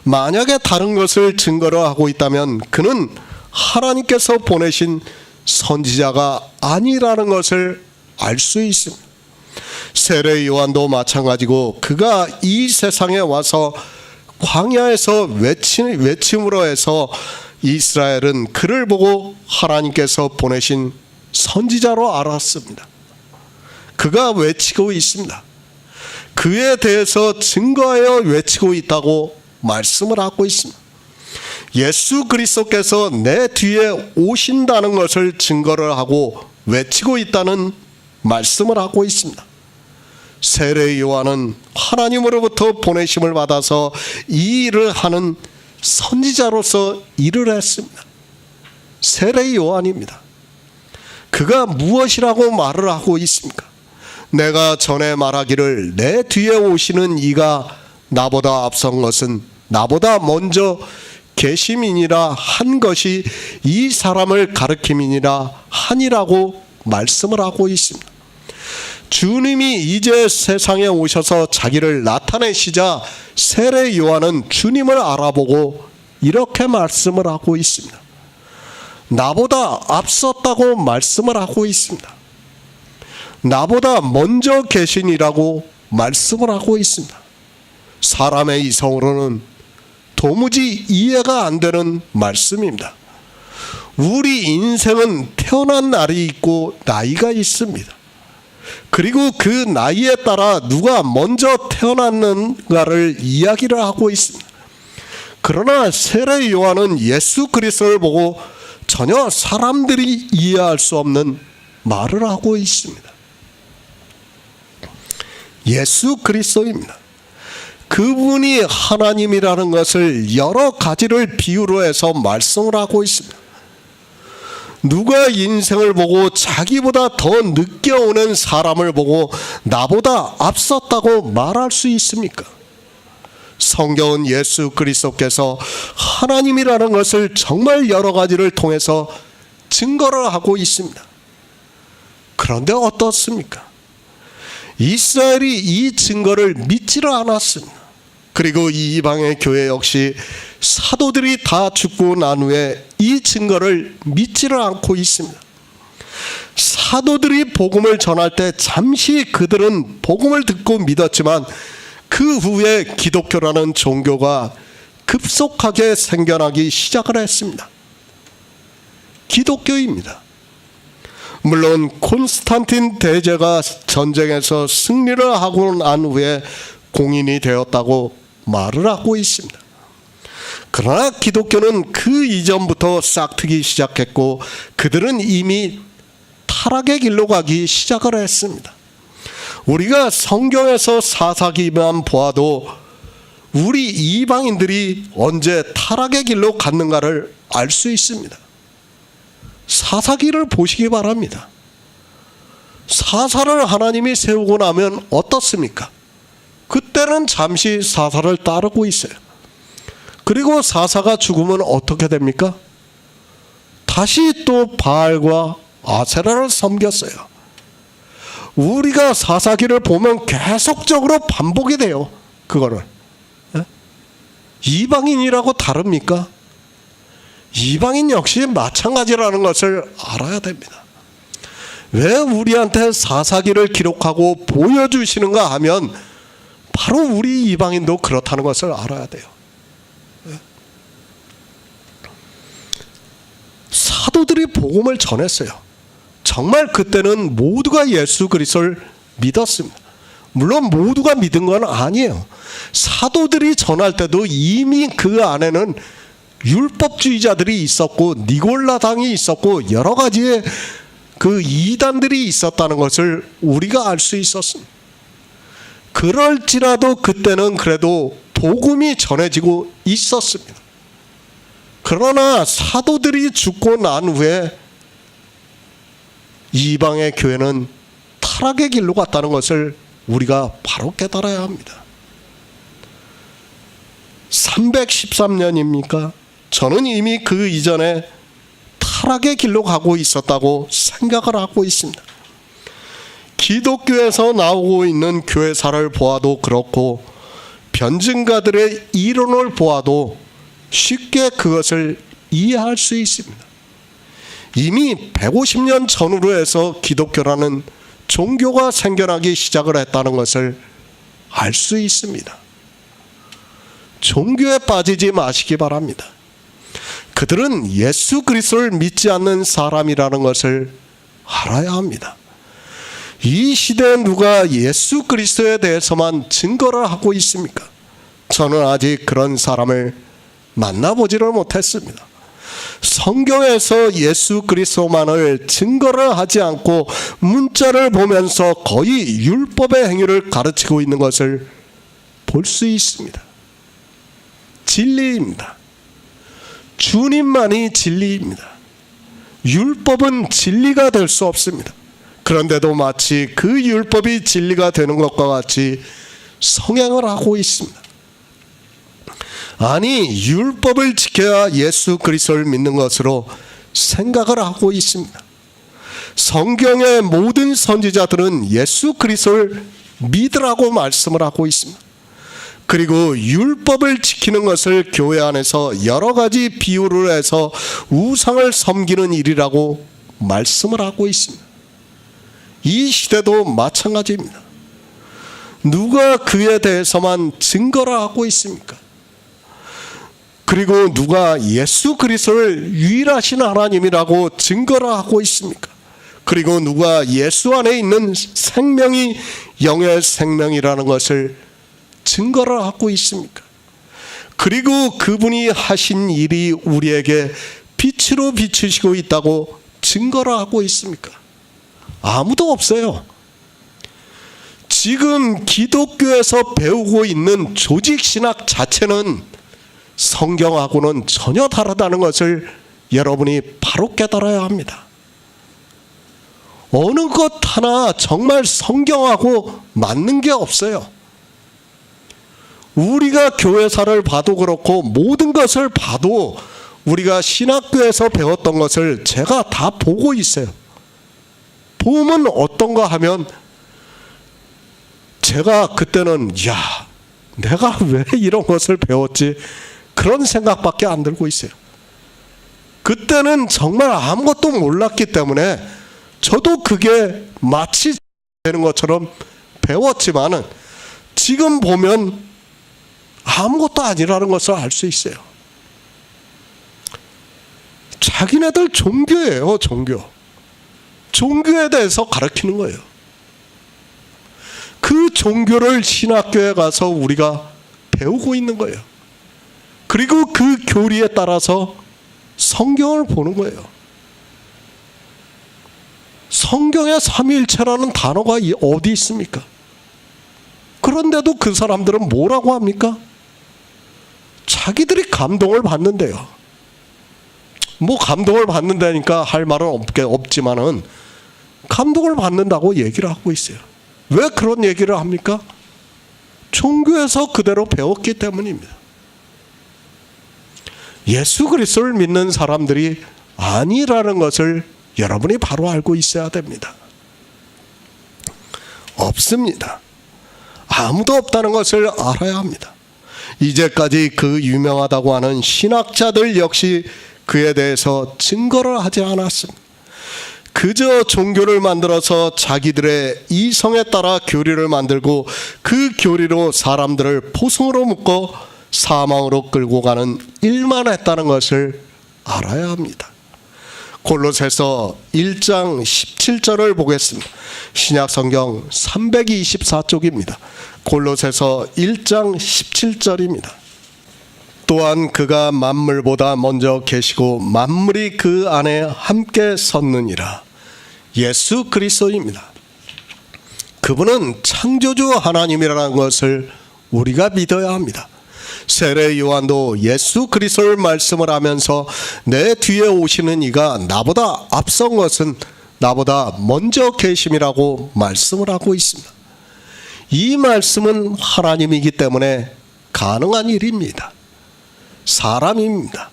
만약에 다른 것을 증거를 하고 있다면 그는 하나님께서 보내신 선지자가 아니라는 것을 알 수 있습니다. 세례 요한도 마찬가지고 그가 이 세상에 와서 광야에서 외침으로 해서 이스라엘은 그를 보고 하나님께서 보내신 선지자로 알았습니다. 그가 외치고 있습니다. 그에 대해서 증거하여 외치고 있다고 말씀을 하고 있습니다. 예수 그리스도께서 내 뒤에 오신다는 것을 증거를 하고 외치고 있다는 말씀을 하고 있습니다. 세례 요한은 하나님으로부터 보내심을 받아서 이 일을 하는 선지자로서 일을 했습니다. 세례 요한입니다. 그가 무엇이라고 말을 하고 있습니까? 내가 전에 말하기를 내 뒤에 오시는 이가 나보다 앞선 것은 나보다 먼저 계심이니라 한 것이 이 사람을 가리킴이니라 하니라고 말씀을 하고 있습니다. 주님이 이제 세상에 오셔서 자기를 나타내시자 세례 요한은 주님을 알아보고 이렇게 말씀을 하고 있습니다. 나보다 앞섰다고 말씀을 하고 있습니다. 나보다 먼저 계시니라고 말씀을 하고 있습니다. 사람의 이성으로는 도무지 이해가 안 되는 말씀입니다. 우리 인생은 태어난 날이 있고 나이가 있습니다. 그리고 그 나이에 따라 누가 먼저 태어났는가를 이야기를 하고 있습니다. 그러나 세례 요한은 예수 그리스도를 보고 전혀 사람들이 이해할 수 없는 말을 하고 있습니다. 예수 그리스도입니다. 그분이 하나님이라는 것을 여러 가지를 비유로 해서 말씀을 하고 있습니다. 누가 인생을 보고 자기보다 더 늦게 오는 사람을 보고 나보다 앞섰다고 말할 수 있습니까? 성경은 예수 그리스도께서 하나님이라는 것을 정말 여러 가지를 통해서 증거를 하고 있습니다. 그런데 어떻습니까? 이스라엘이 이 증거를 믿지를 않았습니다. 그리고 이 이방의 교회 역시 사도들이 다 죽고 난 후에 이 증거를 믿지를 않고 있습니다. 사도들이 복음을 전할 때 잠시 그들은 복음을 듣고 믿었지만 그 후에 기독교라는 종교가 급속하게 생겨나기 시작을 했습니다. 기독교입니다. 물론 콘스탄틴 대제가 전쟁에서 승리를 하고 난 후에 공인이 되었다고 말을 하고 있습니다. 그러나 기독교는 그 이전부터 싹트기 시작했고 그들은 이미 타락의 길로 가기 시작을 했습니다. 우리가 성경에서 사사기만 보아도 우리 이방인들이 언제 타락의 길로 갔는가를 알 수 있습니다. 사사기를 보시기 바랍니다. 사사를 하나님이 세우고 나면 어떻습니까? 그때는 잠시 사사를 따르고 있어요. 그리고 사사가 죽으면 어떻게 됩니까? 다시 또 바알과 아세라를 섬겼어요. 우리가 사사기를 보면 계속적으로 반복이 돼요. 그거를. 이방인이라고 다릅니까? 이방인 역시 마찬가지라는 것을 알아야 됩니다. 왜 우리한테 사사기를 기록하고 보여주시는가 하면 바로 우리 이방인도 그렇다는 것을 알아야 돼요. 사도들이 복음을 전했어요. 정말 그때는 모두가 예수 그리스도를 믿었습니다. 물론 모두가 믿은 건 아니에요. 사도들이 전할 때도 이미 그 안에는 율법주의자들이 있었고 니골라당이 있었고 여러 가지의 그 이단들이 있었다는 것을 우리가 알 수 있었습니다. 그럴지라도 그때는 그래도 복음이 전해지고 있었습니다. 그러나 사도들이 죽고 난 후에 이방의 교회는 타락의 길로 갔다는 것을 우리가 바로 깨달아야 합니다. 313년입니까? 저는 이미 그 이전에 타락의 길로 가고 있었다고 생각을 하고 있습니다. 기독교에서 나오고 있는 교회사를 보아도 그렇고 변증가들의 이론을 보아도 쉽게 그것을 이해할 수 있습니다. 이미 150년 전후로 해서 기독교라는 종교가 생겨나기 시작을 했다는 것을 알 수 있습니다. 종교에 빠지지 마시기 바랍니다. 그들은 예수 그리스도를 믿지 않는 사람이라는 것을 알아야 합니다. 이 시대에 누가 예수 그리스도에 대해서만 증거를 하고 있습니까? 저는 아직 그런 사람을 만나보지를 못했습니다. 성경에서 예수 그리스도만을 증거를 하지 않고 문자를 보면서 거의 율법의 행위를 가르치고 있는 것을 볼 수 있습니다. 진리입니다. 주님만이 진리입니다. 율법은 진리가 될 수 없습니다. 그런데도 마치 그 율법이 진리가 되는 것과 같이 성행을 하고 있습니다. 아니, 율법을 지켜야 예수 그리스도를 믿는 것으로 생각을 하고 있습니다. 성경의 모든 선지자들은 예수 그리스도를 믿으라고 말씀을 하고 있습니다. 그리고 율법을 지키는 것을 교회 안에서 여러 가지 비유를 해서 우상을 섬기는 일이라고 말씀을 하고 있습니다. 이 시대도 마찬가지입니다. 누가 그에 대해서만 증거를 하고 있습니까? 그리고 누가 예수 그리스도를 유일하신 하나님이라고 증거를 하고 있습니까? 그리고 누가 예수 안에 있는 생명이 영의 생명이라는 것을 증거를 하고 있습니까? 그리고 그분이 하신 일이 우리에게 빛으로 비추시고 있다고 증거를 하고 있습니까? 아무도 없어요. 지금 기독교에서 배우고 있는 조직신학 자체는 성경하고는 전혀 다르다는 것을 여러분이 바로 깨달아야 합니다. 어느 것 하나 정말 성경하고 맞는 게 없어요. 우리가 교회사를 봐도 그렇고 모든 것을 봐도 우리가 신학교에서 배웠던 것을 제가 다 보고 있어요. 보면 어떤가 하면 제가 그때는 내가 왜 이런 것을 배웠지? 그런 생각밖에 안 들고 있어요. 그때는 정말 아무것도 몰랐기 때문에 저도 그게 마치 되는 것처럼 배웠지만은 지금 보면 아무것도 아니라는 것을 알 수 있어요. 자기네들 종교예요, 종교. 종교에 대해서 가르치는 거예요. 그 종교를 신학교에 가서 우리가 배우고 있는 거예요. 그리고 그 교리에 따라서 성경을 보는 거예요. 성경에 삼위일체라는 단어가 어디 있습니까? 그런데도 그 사람들은 뭐라고 합니까? 자기들이 감동을 받는데요. 뭐 감동을 받는다니까 할 말은 없지만은 감동을 받는다고 얘기를 하고 있어요. 왜 그런 얘기를 합니까? 종교에서 그대로 배웠기 때문입니다. 예수 그리스도를 믿는 사람들이 아니라는 것을 여러분이 바로 알고 있어야 됩니다. 없습니다. 아무도 없다는 것을 알아야 합니다. 이제까지 그 유명하다고 하는 신학자들 역시 그에 대해서 증거를 하지 않았습니다. 그저 종교를 만들어서 자기들의 이성에 따라 교리를 만들고 그 교리로 사람들을 포승으로 묶어 사망으로 끌고 가는 일만 했다는 것을 알아야 합니다. 골로새서 1장 17절을 보겠습니다. 신약성경 324쪽입니다. 골로새서 1장 17절입니다. 또한 그가 만물보다 먼저 계시고 만물이 그 안에 함께 섰느니라. 예수 그리스도입니다. 그분은 창조주 하나님이라는 것을 우리가 믿어야 합니다. 세례 요한도 예수 그리스도를 말씀을 하면서 내 뒤에 오시는 이가 나보다 앞선 것은 나보다 먼저 계심이라고 말씀을 하고 있습니다. 이 말씀은 하나님이기 때문에 가능한 일입니다. 사람입니다.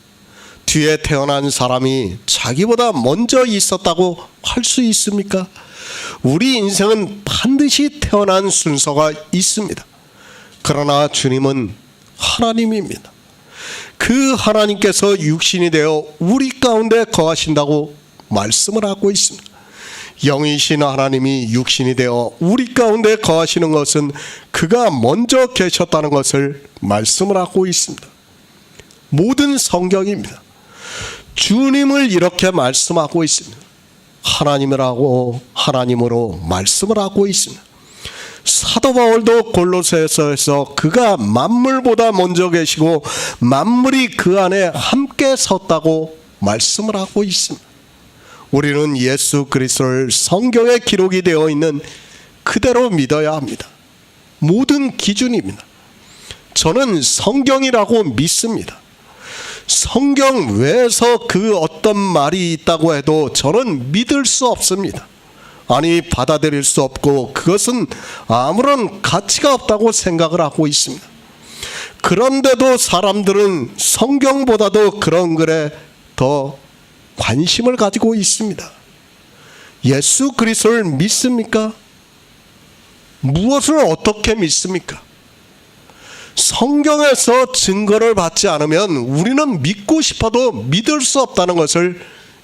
뒤에 태어난 사람이 자기보다 먼저 있었다고 할 수 있습니까? 우리 인생은 반드시 태어난 순서가 있습니다. 그러나 주님은 하나님입니다. 그 하나님께서 육신이 되어 우리 가운데 거하신다고 말씀을 하고 있습니다. 영이신 하나님이 육신이 되어 우리 가운데 거하시는 것은 그가 먼저 계셨다는 것을 말씀을 하고 있습니다. 모든 성경입니다. 주님을 이렇게 말씀하고 있습니다. 하나님으로 말씀을 하고 있습니다. 사도 바울도 골로새서에서 그가 만물보다 먼저 계시고 만물이 그 안에 함께 섰다고 말씀을 하고 있습니다. 우리는 예수 그리스도를 성경에 기록이 되어 있는 그대로 믿어야 합니다. 모든 기준입니다. 저는 성경이라고 믿습니다. 성경 외에서 그 어떤 말이 있다고 해도 저는 믿을 수 없습니다. 아니, 받아들일 수 없고 그것은 아무런 가치가 없다고 생각을 하고 있습니다. 그런데도 사람들은 성경보다도 그런 글에 더 관심을 가지고 있습니다. 예수 그리스도를 믿습니까? 무엇을 어떻게 믿습니까? 성경에서 증거를 받지 않으면 우리는 믿고 싶어도 믿을 수 없다는 것을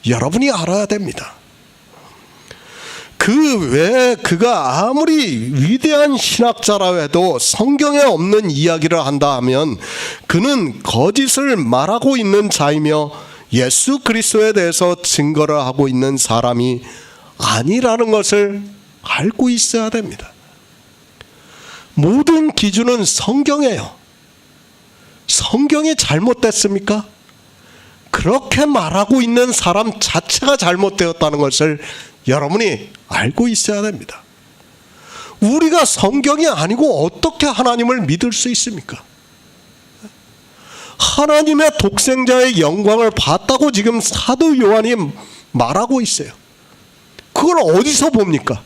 여러분이 알아야 됩니다. 그 외에 그가 아무리 위대한 신학자라 해도 성경에 없는 이야기를 한다 하면 그는 거짓을 말하고 있는 자이며 예수 그리스도에 대해서 증거를 하고 있는 사람이 아니라는 것을 알고 있어야 됩니다. 모든 기준은 성경이에요. 성경이 잘못됐습니까? 그렇게 말하고 있는 사람 자체가 잘못되었다는 것을 여러분이 알고 있어야 됩니다. 우리가 성경이 아니고 어떻게 하나님을 믿을 수 있습니까? 하나님의 독생자의 영광을 봤다고 지금 사도 요한이 말하고 있어요. 그걸 어디서 봅니까?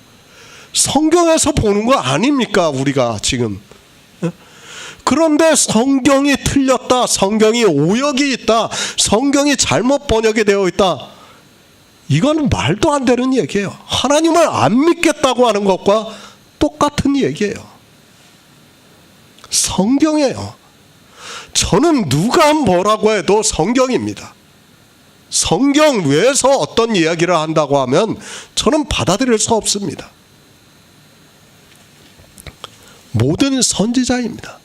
성경에서 보는 거 아닙니까? 우리가 지금. 그런데 성경이 틀렸다, 성경이 오역이 있다, 성경이 잘못 번역이 되어 있다, 이건 말도 안 되는 얘기예요. 하나님을 안 믿겠다고 하는 것과 똑같은 얘기예요. 성경이에요. 저는 누가 뭐라고 해도 성경입니다. 성경 외에서 어떤 이야기를 한다고 하면 저는 받아들일 수 없습니다. 모든 선지자입니다.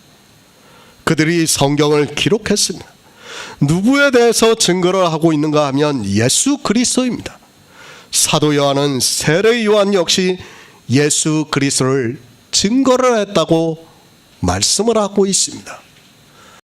그들이 성경을 기록했습니다. 누구에 대해서 증거를 하고 있는가 하면 예수 그리스도입니다. 사도 요한은 세례 요한 역시 예수 그리스도를 증거를 했다고 말씀을 하고 있습니다.